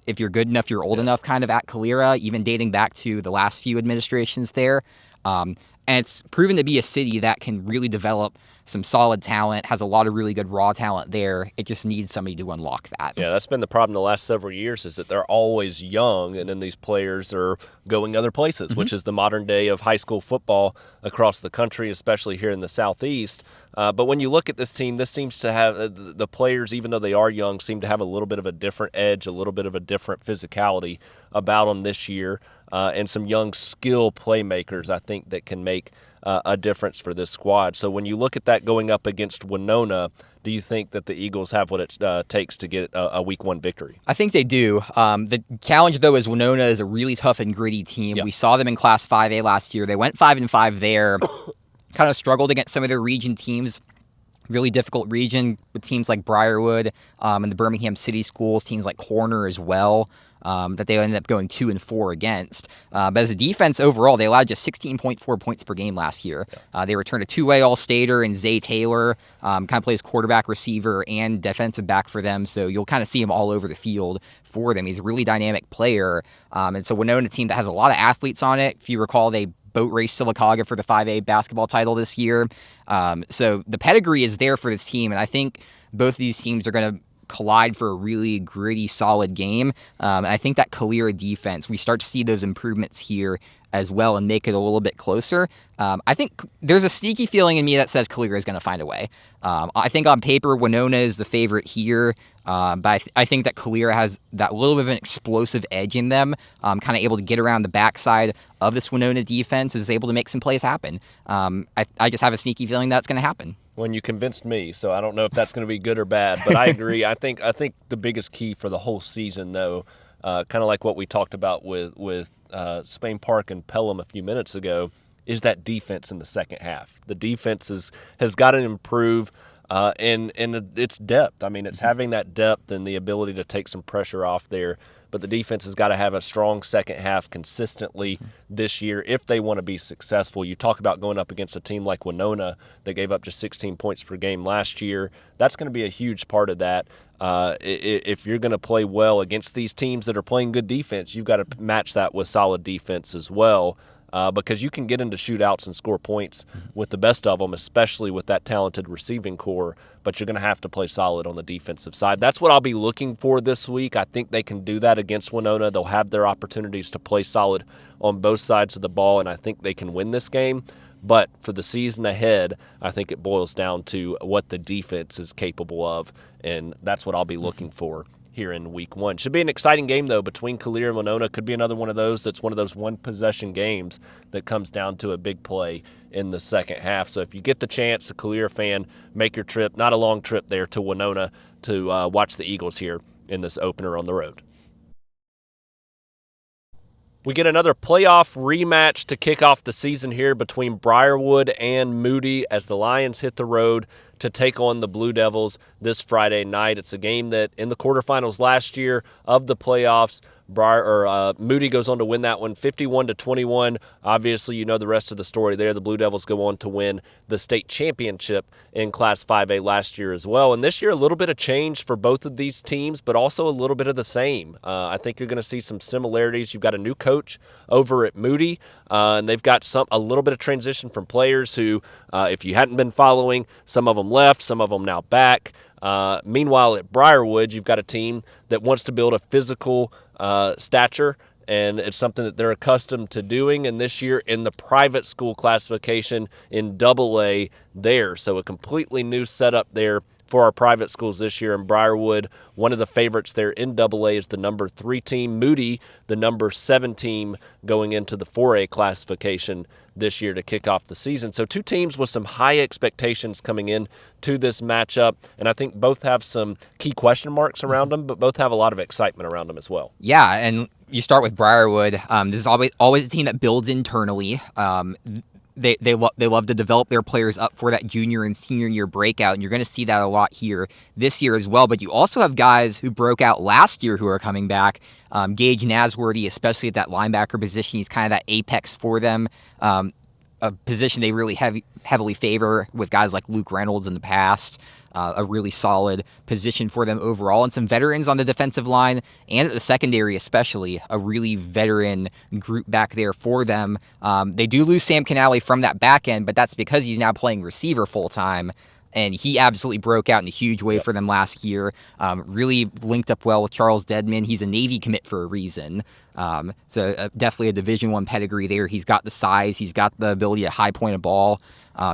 If you're good enough, you're old enough kind of at Calera, even dating back to the last few administrations there. And it's proven to be a city that can really develop some solid talent, has a lot of really good raw talent there. It just needs somebody to unlock that. Yeah, that's been the problem the last several years, is that they're always young, and then these players are going other places, which is the modern day of high school football across the country, especially here in the Southeast. But when you look at this team, this seems to have the players, even though they are young, seem to have a little bit of a different edge, a little bit of a different physicality about them this year, and some young skill playmakers, I think, that can make a difference for this squad. So when you look at that going up against Wenonah, do you think that the Eagles have what it takes to get a Week 1 victory? I think they do. The challenge, though, is Wenonah is a really tough and gritty team. Yep. We saw them in Class 5A last year. They went 5-5 there, kind of struggled against some of their region teams. Really difficult region with teams like Briarwood and the Birmingham City Schools, teams like Corner as well, that they ended up going 2-4 against. But as a defense overall, they allowed just 16.4 points per game last year. They returned a two-way All-Stater in Zay Taylor, kind of plays quarterback, receiver, and defensive back for them. So you'll kind of see him all over the field for them. He's a really dynamic player. And so Wenonah, a team that has a lot of athletes on it. If you recall, they boat race Sylacauga for the 5A basketball title this year. So the pedigree is there for this team, and I think both of these teams are going to collide for a really gritty, solid game. And I think that Calera defense, we start to see those improvements here as well and make it a little bit closer. I think there's a sneaky feeling in me that says Calera is going to find a way. I think on paper, Wenonah is the favorite here, but I think that Calera has that little bit of an explosive edge in them, kind of able to get around the backside of this Wenonah defense, is able to make some plays happen. I just have a sneaky feeling that's going to happen. When you convinced me, so I don't know if that's going to be good or bad, but I agree. I think the biggest key for the whole season, though, kind of like what we talked about with Spain Park and Pelham a few minutes ago, is that defense in the second half. The defense has got to improve, and its depth. I mean, it's having that depth and the ability to take some pressure off there. But the defense has got to have a strong second half consistently this year if they want to be successful. You talk about going up against a team like Wenonah that gave up just 16 points per game last year. That's going to be a huge part of that. If you're going to play well against these teams that are playing good defense, you've got to match that with solid defense as well. Because you can get into shootouts and score points with the best of them, especially with that talented receiving core, but you're going to have to play solid on the defensive side. That's what I'll be looking for this week. I think they can do that against Wenonah. They'll have their opportunities to play solid on both sides of the ball, and I think they can win this game. But for the season ahead, I think it boils down to what the defense is capable of, and that's what I'll be looking for here in Week 1. Should be an exciting game, though, between Calera and Wenonah. Could be another one of those that's one of those one-possession games that comes down to a big play in the second half. So if you get the chance, a Calera fan, make your trip, not a long trip there, to Wenonah to watch the Eagles here in this opener on the road. We get another playoff rematch to kick off the season here between Briarwood and Moody as the Lions hit the road to take on the Blue Devils this Friday night. It's a game that in the quarterfinals last year of the playoffs, Moody goes on to win that one 51-21. Obviously, you know the rest of the story there. The Blue Devils go on to win the state championship in Class 5A last year as well. And this year, a little bit of change for both of these teams, but also a little bit of the same. I think you're going to see some similarities. You've got a new coach over at Moody, and they've got a little bit of transition from players who, if you hadn't been following, some of them left, some of them now back. Meanwhile, at Briarwood, you've got a team that wants to build a physical stature, and it's something that they're accustomed to doing. And this year in the private school classification in AA there. So a completely new setup there for our private schools this year in Briarwood. One of the favorites there in AA is the number 3 team, Moody, the number 7 team going into the 4A classification this year to kick off the season. So two teams with some high expectations coming in to this matchup, and I think both have some key question marks around them, but both have a lot of excitement around them as well. Yeah, and you start with Briarwood. This is always a team that builds internally. They love to develop their players up for that junior and senior year breakout, and you're going to see that a lot here this year as well. But you also have guys who broke out last year who are coming back. Gage Nasworthy, especially at that linebacker position, he's kind of that apex for them. A position they really heavily favor with guys like Luke Reynolds in the past. A really solid position for them overall, and some veterans on the defensive line and at the secondary especially, a really veteran group back there for them. They do lose Sam Canale from that back end, but that's because he's now playing receiver full-time, and he absolutely broke out in a huge way for them last year. Really linked up well with Charles Dedman. He's a Navy commit for a reason. So definitely a Division I pedigree there. He's got the size. He's got the ability to high point a ball.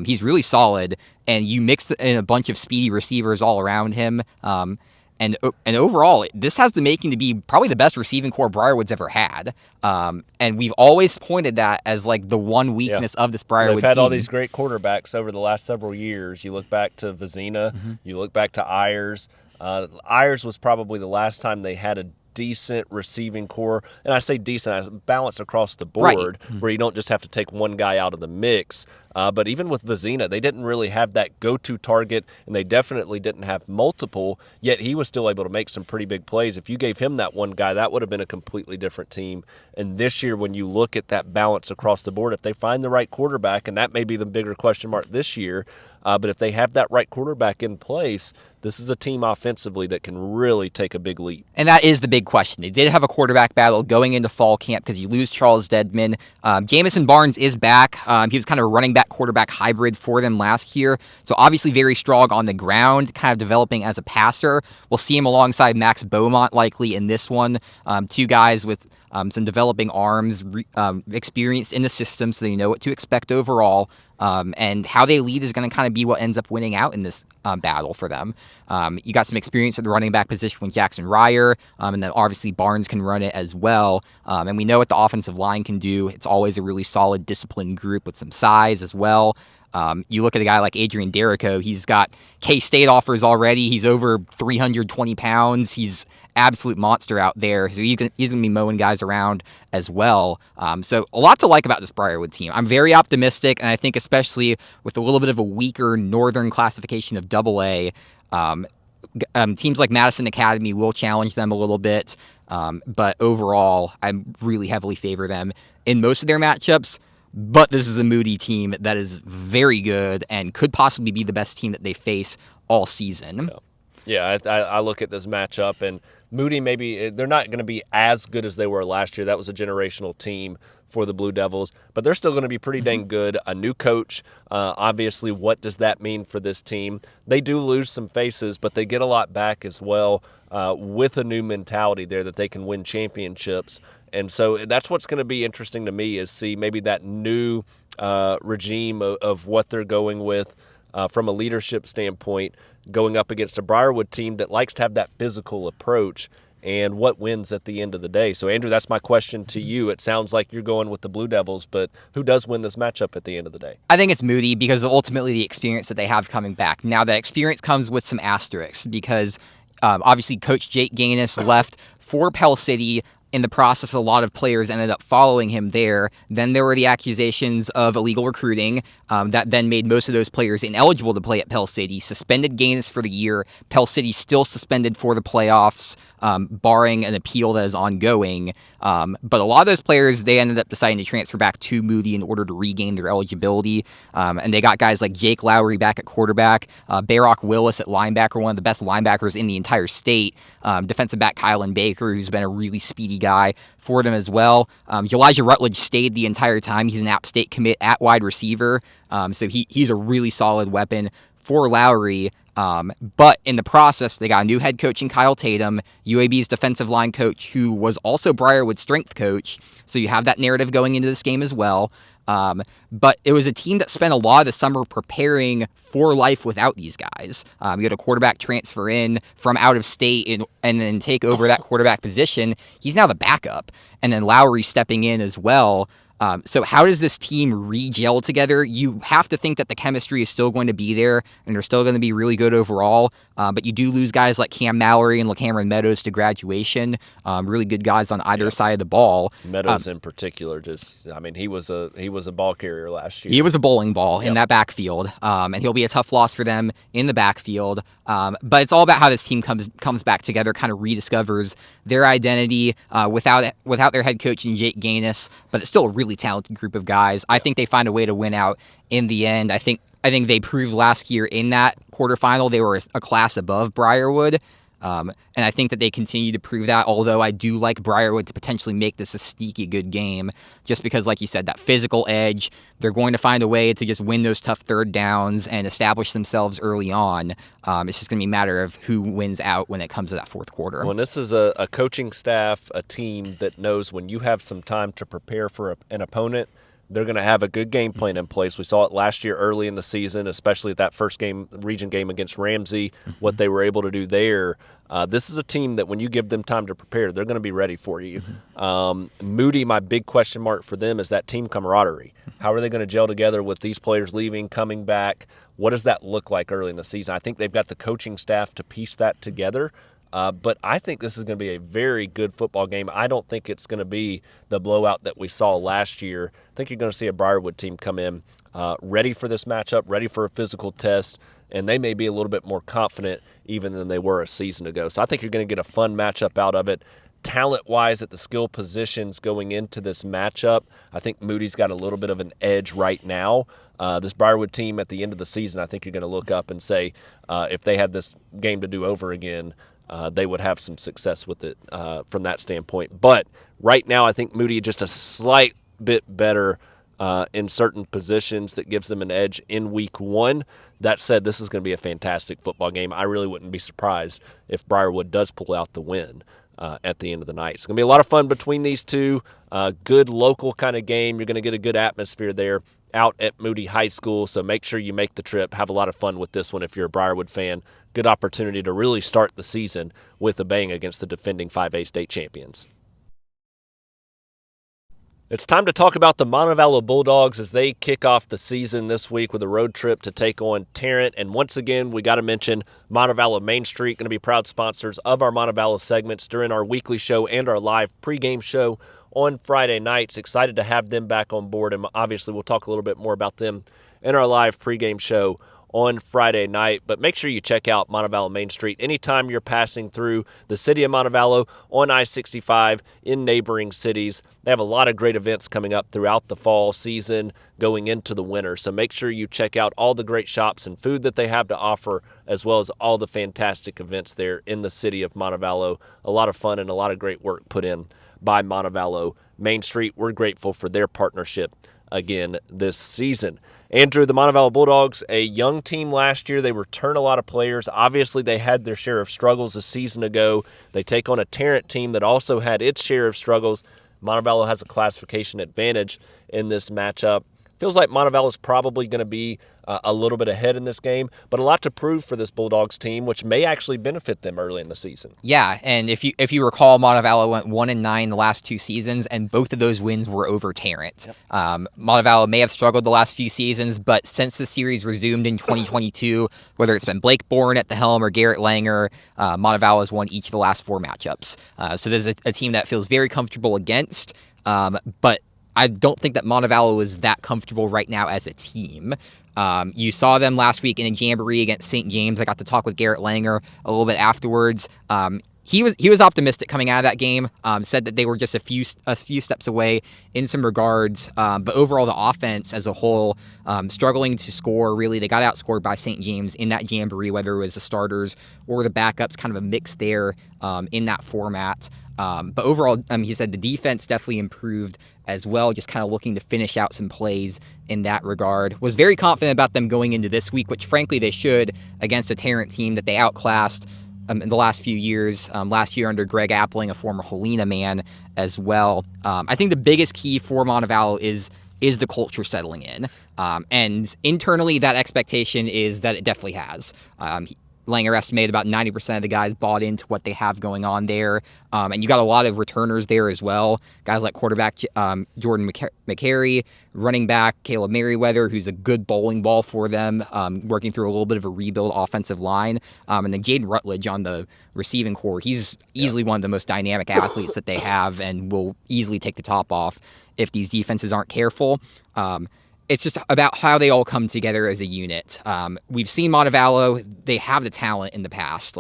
He's really solid, and you mix in a bunch of speedy receivers all around him. And overall, this has the making to be probably the best receiving core Briarwood's ever had. And we've always pointed that as like the one weakness of this Briarwood team. They've had all these great quarterbacks over the last several years. You look back to Vizina, you look back to Ayers. Ayers was probably the last time they had a decent receiving core, and I say decent, I balance across the board, where you don't just have to take one guy out of the mix. But even with Vizina, they didn't really have that go-to target, and they definitely didn't have multiple, yet he was still able to make some pretty big plays. If you gave him that one guy, that would have been a completely different team. And this year, when you look at that balance across the board, if they find the right quarterback, and that may be the bigger question mark this year, but if they have that right quarterback in place, this is a team offensively that can really take a big leap. And that is the big question. They did have a quarterback battle going into fall camp because you lose Charles Dedman. Jamison Barnes is back. He was kind of a running back quarterback hybrid for them last year. So obviously very strong on the ground, kind of developing as a passer. We'll see him alongside Max Beaumont likely in this one. Two guys with some developing arms, experience in the system, so they know what to expect overall. And how they lead is going to kind of be what ends up winning out in this battle for them. You got some experience at the running back position with Jackson Ryer, and then obviously Barnes can run it as well. And we know what the offensive line can do. It's always a really solid, disciplined group with some size as well. You look at a guy like Adrian Derrico, he's got K-State offers already. He's over 320 pounds. He's absolute monster out there. So he's going to be mowing guys around as well. So a lot to like about this Briarwood team. I'm very optimistic, and I think especially with a little bit of a weaker northern classification of AA, teams like Madison Academy will challenge them a little bit. But overall, I really heavily favor them in most of their matchups. But this is a Moody team that is very good and could possibly be the best team that they face all season. Yeah, I look at this matchup, and Moody, maybe they're not going to be as good as they were last year. That was a generational team for the Blue Devils, but they're still going to be pretty dang good. A new coach, obviously, what does that mean for this team? They do lose some faces, but they get a lot back as well with a new mentality there that they can win championships. And so that's what's going to be interesting to me is see maybe that new regime of what they're going with from a leadership standpoint, going up against a Briarwood team that likes to have that physical approach and what wins at the end of the day. So, Andrew, that's my question to you. It sounds like you're going with the Blue Devils, but who does win this matchup at the end of the day? I think it's Moody because of ultimately the experience that they have coming back. Now, that experience comes with some asterisks because obviously Coach Jake Gaines left for Pell City. In the process, a lot of players ended up following him there. Then there were the accusations of illegal recruiting that then made most of those players ineligible to play at Pell City, suspended Gaines for the year. Pell City still suspended for the playoffs, barring an appeal that is ongoing. But a lot of those players, they ended up deciding to transfer back to Moody in order to regain their eligibility. And they got guys like Jake Lowry back at quarterback, Bayrock Willis at linebacker, one of the best linebackers in the entire state, defensive back Kylan Baker, who's been a really speedy guy for them as well. Elijah Rutledge stayed the entire time. He's an App State commit at wide receiver. So he's a really solid weapon for Lowry. But in the process, they got a new head coach in Kyle Tatum, UAB's defensive line coach, who was also Briarwood's strength coach. So you have that narrative going into this game as well. But it was a team that spent a lot of the summer preparing for life without these guys. You had a quarterback transfer in from out of state and then take over that quarterback position. He's now the backup. And then Lowry stepping in as well. So how does this team re-gel together? You have to think that the chemistry is still going to be there, and they're still going to be really good overall. But you do lose guys like Cam Mallory and LaCameron Meadows to graduation. Really good guys on either side of the ball. Meadows in particular, he was a ball carrier last year. He was a bowling ball in that backfield, and he'll be a tough loss for them in the backfield. But it's all about how this team comes back together, kind of rediscovers their identity without their head coach and Jake Gaines, but it's still a really talented group of guys. I think they find a way to win out in the end. I think they proved last year in that quarterfinal they were a class above Briarwood. And I think that they continue to prove that, although I do like Briarwood to potentially make this a sneaky good game, just because, like you said, that physical edge, they're going to find a way to just win those tough third downs and establish themselves early on. It's just going to be a matter of who wins out when it comes to that fourth quarter. When this is a coaching staff, a team that knows when you have some time to prepare for an opponent, they're going to have a good game plan in place. We saw it last year early in the season, especially that first game, region game against Ramsey, what they were able to do there. This is a team that when you give them time to prepare, they're going to be ready for you. Moody, my big question mark for them is that team camaraderie. How are they going to gel together with these players leaving, coming back? What does that look like early in the season? I think they've got the coaching staff to piece that together. But I think this is going to be a very good football game. I don't think it's going to be the blowout that we saw last year. I think you're going to see a Briarwood team come in ready for this matchup, ready for a physical test, and they may be a little bit more confident even than they were a season ago. So I think you're going to get a fun matchup out of it. Talent-wise at the skill positions going into this matchup, I think Moody's got a little bit of an edge right now. This Briarwood team at the end of the season, I think you're going to look up and say if they had this game to do over again, they would have some success with it from that standpoint. But right now, I think Moody just a slight bit better in certain positions that gives them an edge in week one. That said, this is going to be a fantastic football game. I really wouldn't be surprised if Briarwood does pull out the win at the end of the night. It's going to be a lot of fun between these two. Good local kind of game. You're going to get a good atmosphere there out at Moody High School, so make sure you make the trip. Have a lot of fun with this one if you're a Briarwood fan. Good opportunity to really start the season with a bang against the defending 5A state champions. It's time to talk about the Montevallo Bulldogs as they kick off the season this week with a road trip to take on Tarrant. And once again, we got to mention Montevallo Main Street, going to be proud sponsors of our Montevallo segments during our weekly show and our live pregame show on Friday nights. Excited to have them back on board, and obviously we'll talk a little bit more about them in our live pregame show on Friday night. But make sure you check out Montevallo Main Street anytime you're passing through the city of Montevallo on I-65 in neighboring cities. They have a lot of great events coming up throughout the fall season going into the winter. So make sure you check out all the great shops and food that they have to offer, as well as all the fantastic events there in the city of Montevallo. A lot of fun and a lot of great work put in by Montevallo Main Street. We're grateful for their partnership again this season. Andrew, the Montevallo Bulldogs, a young team last year. They return a lot of players. Obviously, they had their share of struggles a season ago. They take on a Tarrant team that also had its share of struggles. Montevallo has a classification advantage in this matchup. Feels like Montevallo is probably going to be a little bit ahead in this game, but a lot to prove for this Bulldogs team, which may actually benefit them early in the season. Yeah, and if you recall, Montevallo went 1-9 the last two seasons, and both of those wins were over Tarrant. Yep. Montevallo may have struggled the last few seasons, but since the series resumed in 2022, whether it's been Blake Bourne at the helm or Garrett Langer, Montevallo has won each of the last four matchups. So there's a team that feels very comfortable against, but I don't think that Montevallo is that comfortable right now as a team. You saw them last week in a jamboree against St. James. I got to talk with Garrett Langer a little bit afterwards. He was optimistic coming out of that game. Said that they were just a few steps away in some regards, but overall the offense as a whole struggling to score. Really, they got outscored by St. James in that jamboree, whether it was the starters or the backups. Kind of a mix there in that format. But overall, he said the defense definitely improved as well, just kind of looking to finish out some plays in that regard. Was very confident about them going into this week, which frankly they should, against a Tarrant team that they outclassed in the last few years. Last year under Greg Appling, a former Helena man as well. I think the biggest key for Montevallo is the culture settling in. And internally, that expectation is that it definitely has. Langer estimated about 90% of the guys bought into what they have going on there. And you got a lot of returners there as well. Guys like quarterback Jordan McCary, running back Caleb Merriweather, who's a good bowling ball for them, working through a little bit of a rebuild offensive line. And then Jaden Rutledge on the receiving core. He's easily one of the most dynamic athletes that they have and will easily take the top off if these defenses aren't careful. It's just about how they all come together as a unit. We've seen Montevallo; they have the talent in the past.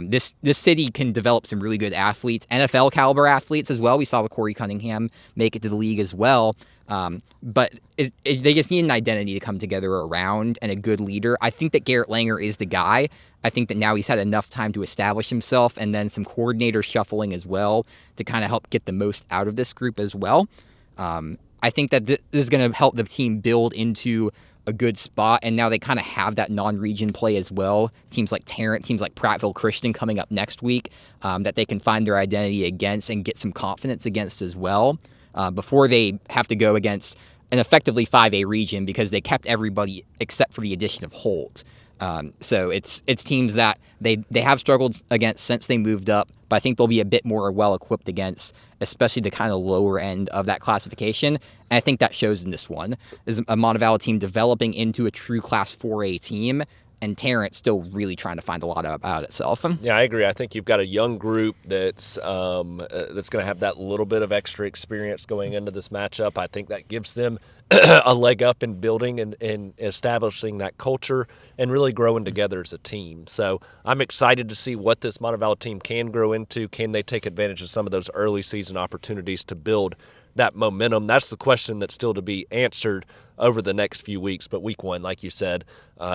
This city can develop some really good athletes, NFL caliber athletes as well. We saw Corey Cunningham make it to the league as well. But they just need an identity to come together around and a good leader. I think that Garrett Langer is the guy. I think that now he's had enough time to establish himself, and then some coordinator shuffling as well to kind of help get the most out of this group as well. I think that this is going to help the team build into a good spot, and now they kind of have that non-region play as well. Teams like Tarrant, teams like Prattville Christian coming up next week that they can find their identity against and get some confidence against as well before they have to go against an effectively 5A region because they kept everybody except for the addition of Holt. So it's teams that they have struggled against since they moved up, but I think they'll be a bit more well-equipped against, especially the kind of lower end of that classification. And I think that shows in this one. This is a Montevallo team developing into a true Class 4A team, and Tarrant still really trying to find a lot about itself. Yeah, I agree. I think you've got a young group that's going to have that little bit of extra experience going into this matchup. I think that gives them a leg up in building and establishing that culture and really growing together as a team. So I'm excited to see what this Montevallo team can grow into. Can they take advantage of some of those early season opportunities to build that momentum? That's the question that's still to be answered over the next few weeks. But week one, like you said,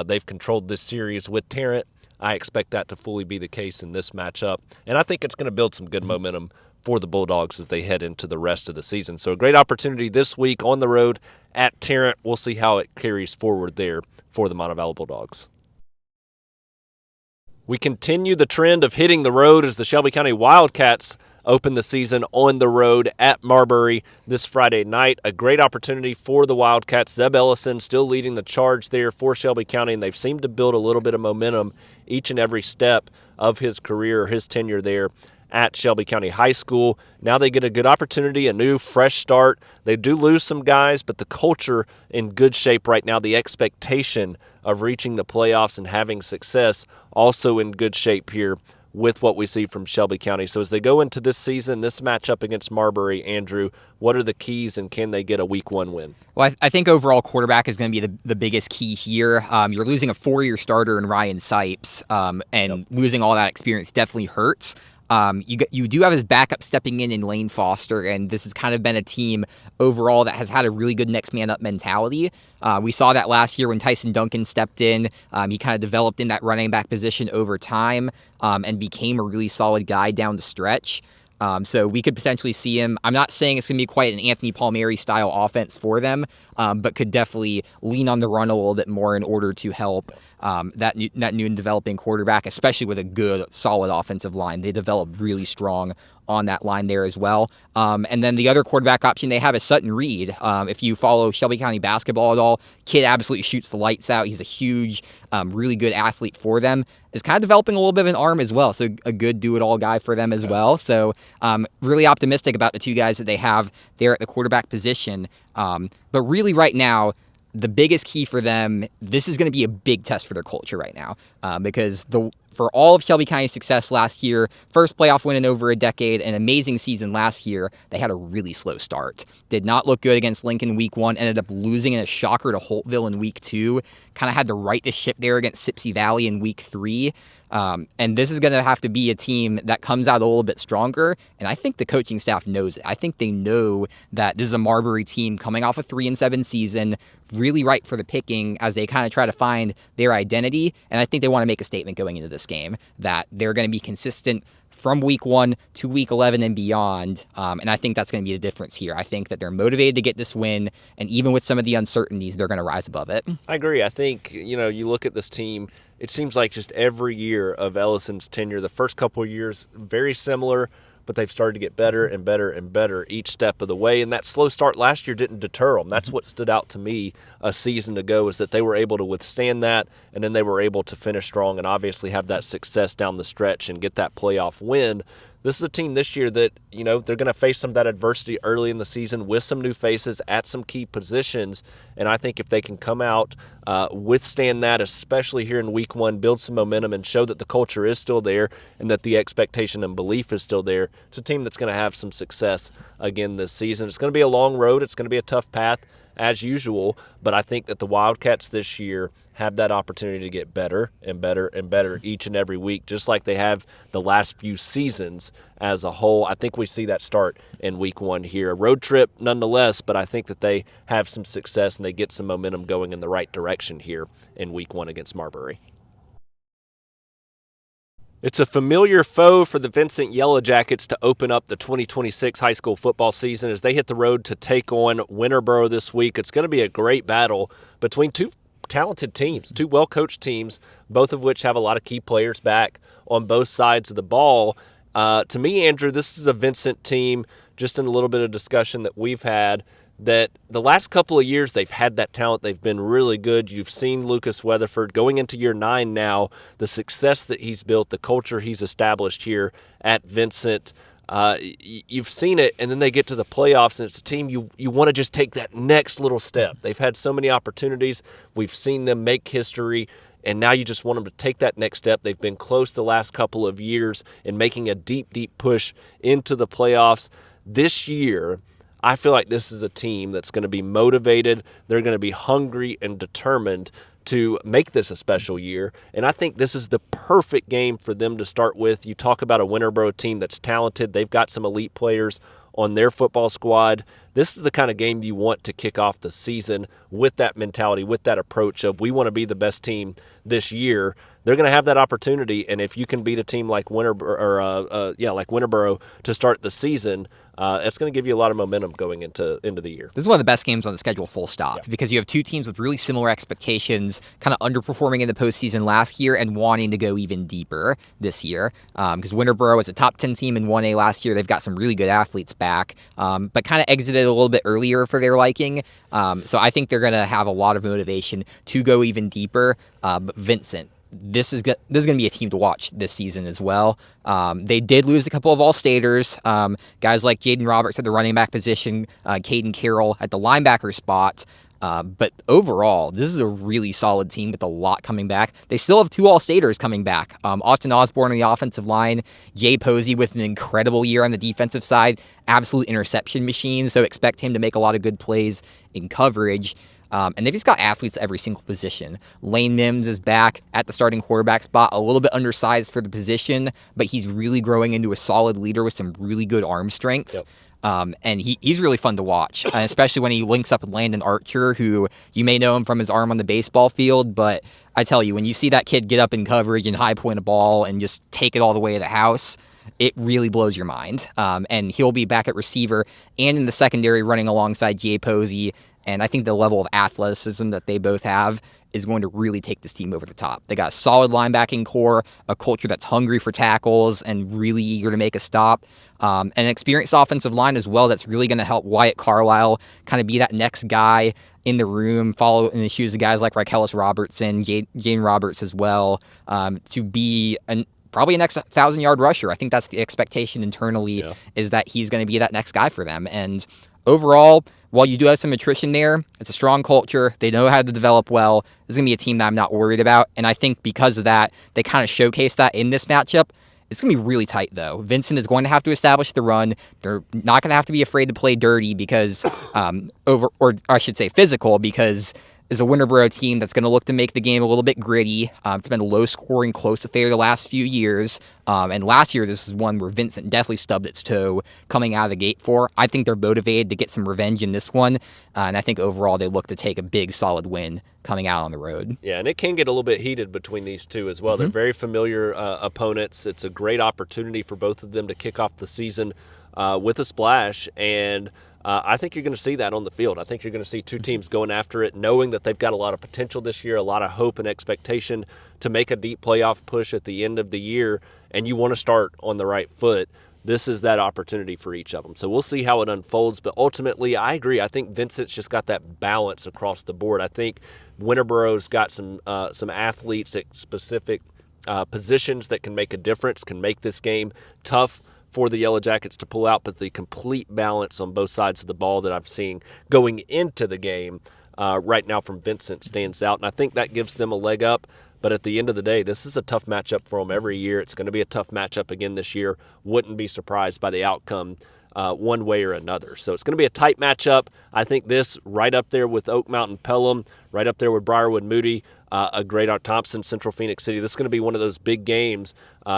they've controlled this series with Tarrant. I expect that to fully be the case in this matchup. And I think it's going to build some good momentum for the Bulldogs as they head into the rest of the season. So a great opportunity this week on the road at Tarrant. We'll see how it carries forward there for the Montevallo Bulldogs. We continue the trend of hitting the road as the Shelby County Wildcats open the season on the road at Marbury this Friday night. A great opportunity for the Wildcats. Zeb Ellison still leading the charge there for Shelby County, and they've seemed to build a little bit of momentum each and every step of his career, his tenure there at Shelby County High School. Now they get a good opportunity, a new, fresh start. They do lose some guys, but the culture in good shape right now. The expectation of reaching the playoffs and having success also in good shape here with what we see from Shelby County. So as they go into this season, this matchup against Marbury, Andrew, what are the keys and can they get a week one win? Well, I think overall quarterback is going to be the biggest key here. You're losing a 4-year starter in Ryan Sipes, and losing all that experience definitely hurts. You do have his backup stepping in Lane Foster, and this has kind of been a team overall that has had a really good next man up mentality. We saw that last year when Tyson Duncan stepped in. He kind of developed in that running back position over time and became a really solid guy down the stretch. So we could potentially see him. I'm not saying it's going to be quite an Anthony Palmieri-style offense for them, but could definitely lean on the run a little bit more in order to help that new and developing quarterback, especially with a good, solid offensive line. They developed really strong on that line there as well. And then the other quarterback option they have is Sutton Reed. If you follow Shelby County basketball at all, kid absolutely shoots the lights out. He's a huge, really good athlete for them. Is kind of developing a little bit of an arm as well, so a good do-it-all guy for them as well. So really optimistic about the two guys that they have there at the quarterback position. But really right now, the biggest key for them, this is going to be a big test for their culture right now because for all of Shelby County's success last year, first playoff win in over a decade, an amazing season last year, they had a really slow start. Did not look good against Lincoln week 1, ended up losing in a shocker to Holtville in week 2, kind of had to right the ship there against Sipsey Valley in week 3. And this is going to have to be a team that comes out a little bit stronger, and I think the coaching staff knows it. I think they know that this is a Marbury team coming off a 3-7 season, really ripe for the picking as they kind of try to find their identity, and I think they want to make a statement going into this game that they're going to be consistent from week 1 to week 11 and beyond, and I think that's going to be the difference here. I think that they're motivated to get this win, and even with some of the uncertainties, they're going to rise above it. I agree. I think, you look at this team, it seems like just every year of Ellison's tenure, the first couple of years, very similar, but they've started to get better and better and better each step of the way. And that slow start last year didn't deter them. That's what stood out to me a season ago, is that they were able to withstand that, and then they were able to finish strong and obviously have that success down the stretch and get that playoff win. This is a team this year that, they're going to face some of that adversity early in the season with some new faces at some key positions. And I think if they can come out, withstand that, especially here in week one, build some momentum and show that the culture is still there and that the expectation and belief is still there, it's a team that's going to have some success again this season. It's going to be a long road. It's going to be a tough path as usual, but I think that the Wildcats this year have that opportunity to get better and better and better each and every week, just like they have the last few seasons as a whole. I think we see that start in week one here. A road trip nonetheless, but I think that they have some success and they get some momentum going in the right direction here in week one against Marbury. It's a familiar foe for the Vincent Yellow Jackets to open up the 2026 high school football season as they hit the road to take on Winterboro this week. It's going to be a great battle between two talented teams, two well-coached teams, both of which have a lot of key players back on both sides of the ball. To me, Andrew, this is a Vincent team, just in a little bit of discussion that we've had, that the last couple of years they've had that talent. They've been really good. You've seen Lucas Weatherford going into year 9 now, the success that he's built, the culture he's established here at Vincent. You've seen it, and then they get to the playoffs, and it's a team you want to just take that next little step. They've had so many opportunities. We've seen them make history, and now you just want them to take that next step. They've been close the last couple of years in making a deep, deep push into the playoffs. This year, I feel like this is a team that's going to be motivated. They're going to be hungry and determined to make this a special year, and I think this is the perfect game for them to start with. You talk about a Winterboro team that's talented. They've got some elite players on their football squad. This is the kind of game you want to kick off the season with that mentality, with that approach of we want to be the best team this year. They're going to have that opportunity, and if you can beat a team like Winterboro to start the season, it's going to give you a lot of momentum going into the year. This is one of the best games on the schedule, full stop, because you have two teams with really similar expectations, kind of underperforming in the postseason last year and wanting to go even deeper this year. Because Winterboro was a top 10 team in 1A last year. They've got some really good athletes back, but kind of exited a little bit earlier for their liking. So I think they're going to have a lot of motivation to go even deeper. But Vincent, this is going to be a team to watch this season as well. They did lose a couple of all-staters, guys like Jaden Roberts at the running back position, Caden Carroll at the linebacker spot. But overall, this is a really solid team with a lot coming back. They still have 2 all-staters coming back. Austin Osborne on the offensive line, Jay Posey with an incredible year on the defensive side, absolute interception machine, so expect him to make a lot of good plays in coverage. And they've just got athletes at every single position. Lane Mims is back at the starting quarterback spot, a little bit undersized for the position, but he's really growing into a solid leader with some really good arm strength. Yep. And he's really fun to watch, especially when he links up with Landon Archer, who you may know him from his arm on the baseball field, but I tell you, when you see that kid get up in coverage and high point a ball and just take it all the way to the house, it really blows your mind. And he'll be back at receiver and in the secondary running alongside Jay Posey. And I think the level of athleticism that they both have is going to really take this team over the top. They got a solid linebacking core, a culture that's hungry for tackles and really eager to make a stop, and an experienced offensive line as well that's really going to help Wyatt Carlisle kind of be that next guy in the room, follow in the shoes of guys like Rakelis Robertson, Jane Roberts as well, to be probably a next 1,000-yard rusher. I think that's the expectation internally, is that he's going to be that next guy for them. And overall, while you do have some attrition there, it's a strong culture. They know how to develop well. This is going to be a team that I'm not worried about. And I think because of that, they kind of showcase that in this matchup. It's going to be really tight, though. Vincent is going to have to establish the run. They're not going to have to be afraid to play dirty because, physical, because is a Winterboro team that's going to look to make the game a little bit gritty. It's been a low-scoring, close affair the last few years. And last year, this is one where Vincent definitely stubbed its toe coming out of the gate for. I think they're motivated to get some revenge in this one. And I think overall, they look to take a big, solid win coming out on the road. Yeah, and it can get a little bit heated between these two as well. Mm-hmm. They're very familiar opponents. It's a great opportunity for both of them to kick off the season with a splash, and I think you're going to see that on the field. I think you're going to see two teams going after it, knowing that they've got a lot of potential this year, a lot of hope and expectation to make a deep playoff push at the end of the year, and you want to start on the right foot. this is that opportunity for each of them. So we'll see how it unfolds. But ultimately, I agree. I think Vincent's just got that balance across the board. I think Winterboro's got some athletes at specific positions that can make a difference, can make this game tough for the Yellow Jackets to pull out. But the complete balance on both sides of the ball that I'm seeing going into the game right now from Vincent stands out. And I think that gives them a leg up. But at the end of the day, this is a tough matchup for them every year. It's going to be a tough matchup again this year. Wouldn't be surprised by the outcome one way or another. So it's going to be a tight matchup. I think this right up there with Oak Mountain Pelham, right up there with Briarwood Moody, a great Thompson, Central-Phenix City. This is going to be one of those big games.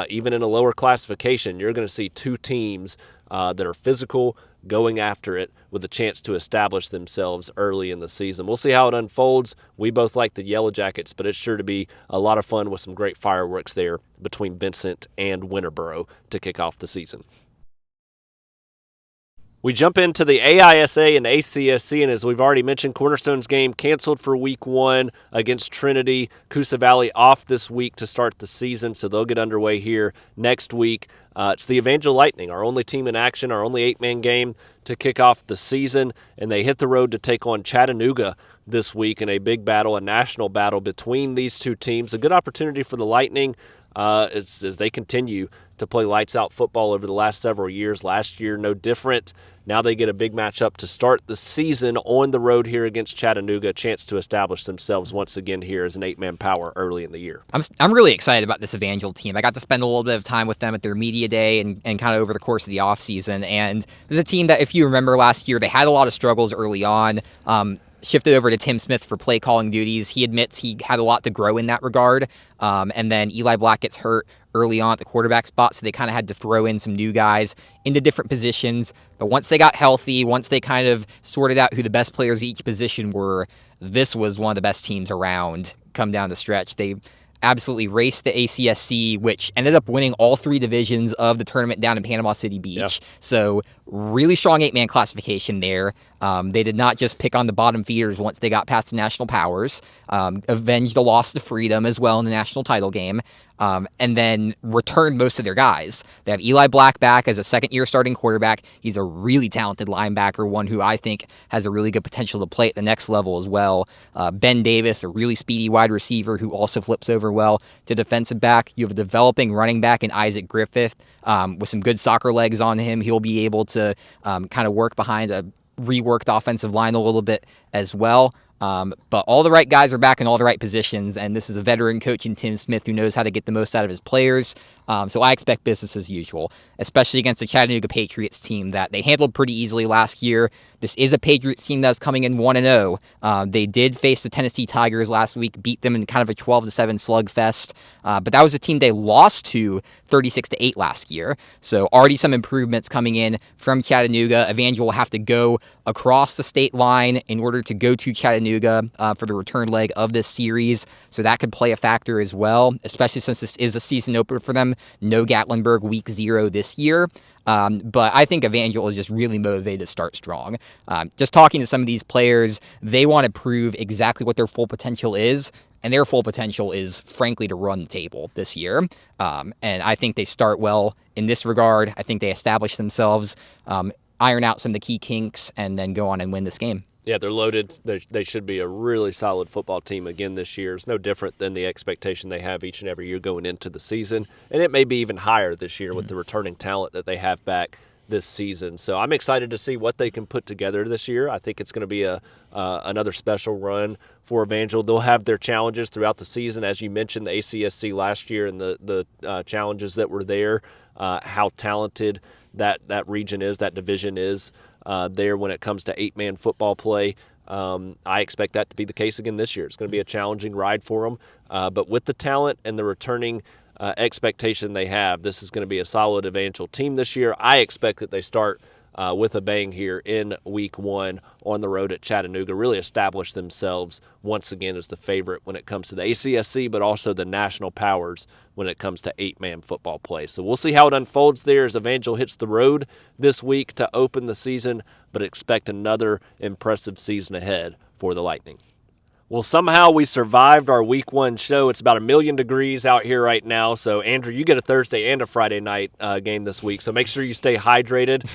Even in a lower classification, you're going to see two teams that are physical, going after it with a chance to establish themselves early in the season. We'll see how it unfolds. We both like the Yellow Jackets, but it's sure to be a lot of fun with some great fireworks there between Vincent and Winterboro to kick off the season. We jump into the AISA and ACSC, and as we've already mentioned, Cornerstone's game canceled for Week 1 against Trinity. Coosa Valley off this week to start the season, so they'll get underway here next week. It's the Evangel Lightning, our only team in action, our only 8-man game to kick off the season, and they hit the road to take on Chattanooga this week in a big battle, a national battle between these two teams. A good opportunity for the Lightning as they continue to play lights-out football over the last several years. Last year, no different. Now they get a big matchup to start the season on the road here against Chattanooga, a chance to establish themselves once again here as an 8-man power early in the year. I'm really excited about this Evangel team. I got to spend a little bit of time with them at their media day and kind of over the course of the offseason. And this is a team that, if you remember last year, they had a lot of struggles early on. Shifted over to Tim Smith for play calling duties. He admits he had a lot to grow in that regard. And then Eli Black gets hurt early on at the quarterback spot, so they kind of had to throw in some new guys into different positions. But once they got healthy, once they kind of sorted out who the best players at each position were, this was one of the best teams around come down the stretch. They absolutely raced the ACSC, which ended up winning all 3 divisions of the tournament down in Panama City Beach. Yep. So really strong 8-man classification there. They did not just pick on the bottom feeders once they got past the national powers. Avenged the loss to Freedom as well in the national title game. And then returned most of their guys. They have Eli Black back as a second-year starting quarterback. He's a really talented linebacker, one who I think has a really good potential to play at the next level as well. Ben Davis, a really speedy wide receiver who also flips over well to defensive back. You have a developing running back in Isaac Griffith with some good soccer legs on him. He'll be able to kind of work behind a reworked offensive line a little bit as well. But all the right guys are back in all the right positions, and this is a veteran coach in Tim Smith who knows how to get the most out of his players. So I expect business as usual, especially against the Chattanooga Patriots team that they handled pretty easily last year. This is a Patriots team that's coming in 1-0. They did face the Tennessee Tigers last week, beat them in kind of a 12-7 slugfest. But that was a team they lost to 36-8 last year. So already some improvements coming in from Chattanooga. Evangel will have to go across the state line in order to go to Chattanooga for the return leg of this series. So that could play a factor as well, especially since this is a season opener for them. No Gatlinburg week 0 this year. But I think Evangel is just really motivated to start strong. Just talking to some of these players, they want to prove exactly what their full potential is. And their full potential is, frankly, to run the table this year. And I think they start well in this regard. I think they establish themselves, iron out some of the key kinks, and then go on and win this game. Yeah, they're loaded. They should be a really solid football team again this year. It's no different than the expectation they have each and every year going into the season. And it may be even higher this year with the returning talent that they have back this season. So I'm excited to see what they can put together this year. I think it's going to be another special run for Evangel. They'll have their challenges throughout the season. As you mentioned, the ACSC last year and the challenges that were there, how talented that region is, that division is there when it comes to 8-man football play. I expect that to be the case again this year. It's going to be a challenging ride for them. But with the talent and the returning expectation they have, this is going to be a solid Evangel team this year. I expect that they start with a bang here in week 1 on the road at Chattanooga, really establish themselves once again as the favorite when it comes to the ACSC, but also the national powers when it comes to 8-man football play. So we'll see how it unfolds there as Evangel hits the road this week to open the season, but expect another impressive season ahead for the Lightning. Well, somehow we survived our week 1 show. It's about 1,000,000 degrees out here right now. So, Andrew, you get a Thursday and a Friday night game this week. So make sure you stay hydrated.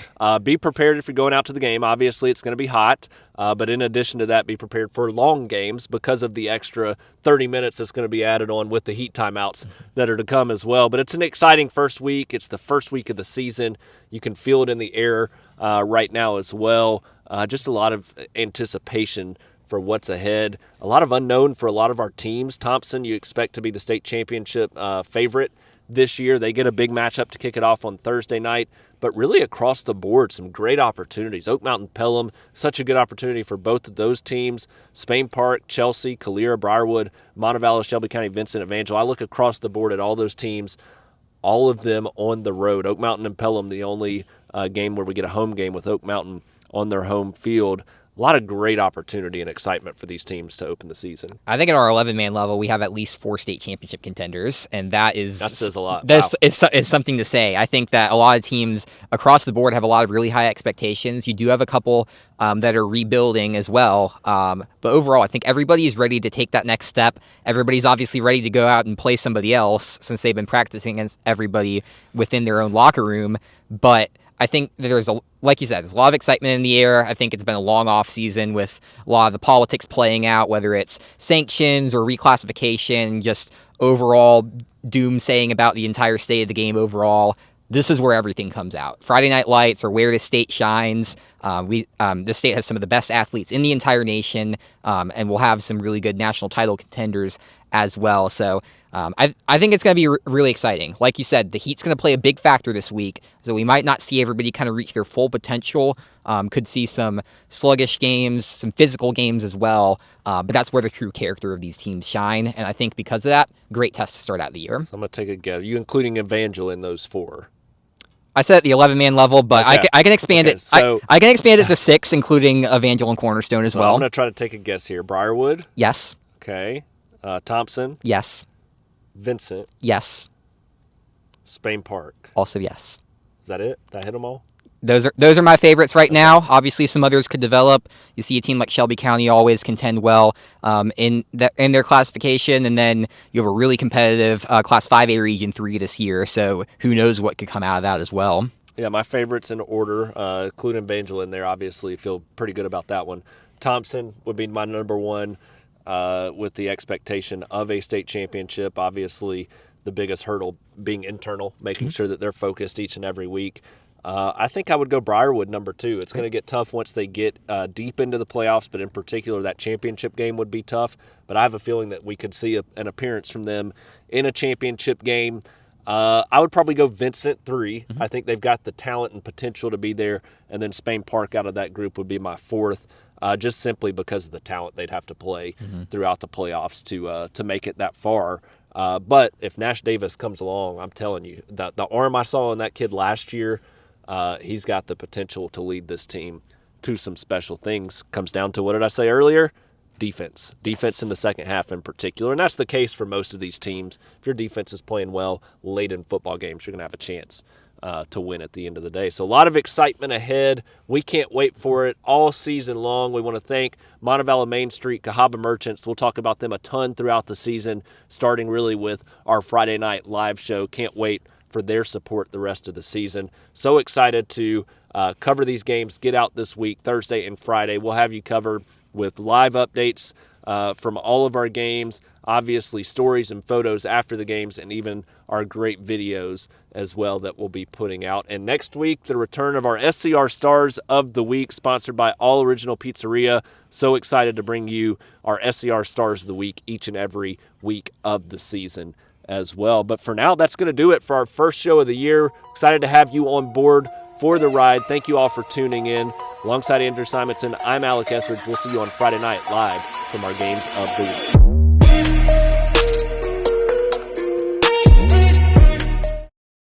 Be prepared if you're going out to the game. Obviously, it's going to be hot. But in addition to that, be prepared for long games because of the extra 30 minutes that's going to be added on with the heat timeouts that are to come as well. But it's an exciting first week. It's the first week of the season. You can feel it in the air right now as well. Just a lot of anticipation for what's ahead. A lot of unknown for a lot of our teams. Thompson, you expect to be the state championship favorite this year. They get a big matchup to kick it off on Thursday night. But really across the board, some great opportunities. Oak Mountain, Pelham, such a good opportunity for both of those teams. Spain Park, Chelsea, Calera, Briarwood, Montevallo, Shelby County, Vincent, Evangel. I look across the board at all those teams, all of them on the road. Oak Mountain and Pelham, the only game where we get a home game with Oak Mountain on their home field. A lot of great opportunity and excitement for these teams to open the season. I think at our 11-man level, we have at least 4 state championship contenders, and that says a lot. That is something to say. I think that a lot of teams across the board have a lot of really high expectations. You do have a couple that are rebuilding as well, but overall, I think everybody is ready to take that next step. Everybody's obviously ready to go out and play somebody else since they've been practicing against everybody within their own locker room, but I think there's like you said, there's a lot of excitement in the air. I think it's been a long off season with a lot of the politics playing out, whether it's sanctions or reclassification, just overall doomsaying about the entire state of the game overall. This is where everything comes out. Friday Night Lights are where the state shines. This state has some of the best athletes in the entire nation, and we'll have some really good national title contenders as well. So I think it's going to be really exciting. Like you said, the heat's going to play a big factor this week, so we might not see everybody kind of reach their full potential. Could see some sluggish games, some physical games as well, but that's where the true character of these teams shine, and I think because of that, great test to start out the year. So I'm going to take a guess. Are you including Evangel in those 4? I said at the 11-man level, but okay. I can expand it. So, I can expand it to 6, including Evangel and Cornerstone as well. I'm going to try to take a guess here. Briarwood? Yes. Okay. Thompson? Yes. Vincent? Yes. Spain Park? Also yes. Is that it? Did I hit them all? Those are my favorites right now. Obviously, some others could develop. You see a team like Shelby County always contend well in their classification, and then you have a really competitive Class 5A Region 3 this year, so who knows what could come out of that as well. Yeah, my favorites in order, including Evangel in there, obviously feel pretty good about that one. Thompson would be my number 1 with the expectation of a state championship. Obviously, the biggest hurdle being internal, making sure that they're focused each and every week. I think I would go Briarwood number 2. It's going to get tough once they get deep into the playoffs, but in particular, that championship game would be tough. But I have a feeling that we could see an appearance from them in a championship game. I would probably go Vincent 3. I think they've got the talent and potential to be there. And then Spain Park out of that group would be my 4th, just simply because of the talent they'd have to play throughout the playoffs to make it that far. But if Nash Davis comes along, I'm telling you, the arm I saw in that kid last year, he's got the potential to lead this team to some special things. Comes down to, what did I say earlier? Defense in the second half in particular, and that's the case for most of these teams. If your defense is playing well late in football games, you're going to have a chance to win at the end of the day. So a lot of excitement ahead. We can't wait for it all season long. We want to thank Montevallo Main Street, Cahaba Merchants. We'll talk about them a ton throughout the season, starting really with our Friday night live show. Can't wait for their support the rest of the season. So excited to cover these games, get out this week, Thursday and Friday. We'll have you covered with live updates from all of our games, obviously stories and photos after the games, and even our great videos as well that we'll be putting out. And next week, the return of our SCR Stars of the Week, sponsored by All Original Pizzeria. So excited to bring you our SCR Stars of the Week each and every week of the season as well. But for now, that's going to do it for our first show of the year. Excited to have you on board for the ride. Thank you all for tuning in. Alongside Andrew Simonson, I'm Alec Etheridge. We'll see you on Friday night live from our games of the week.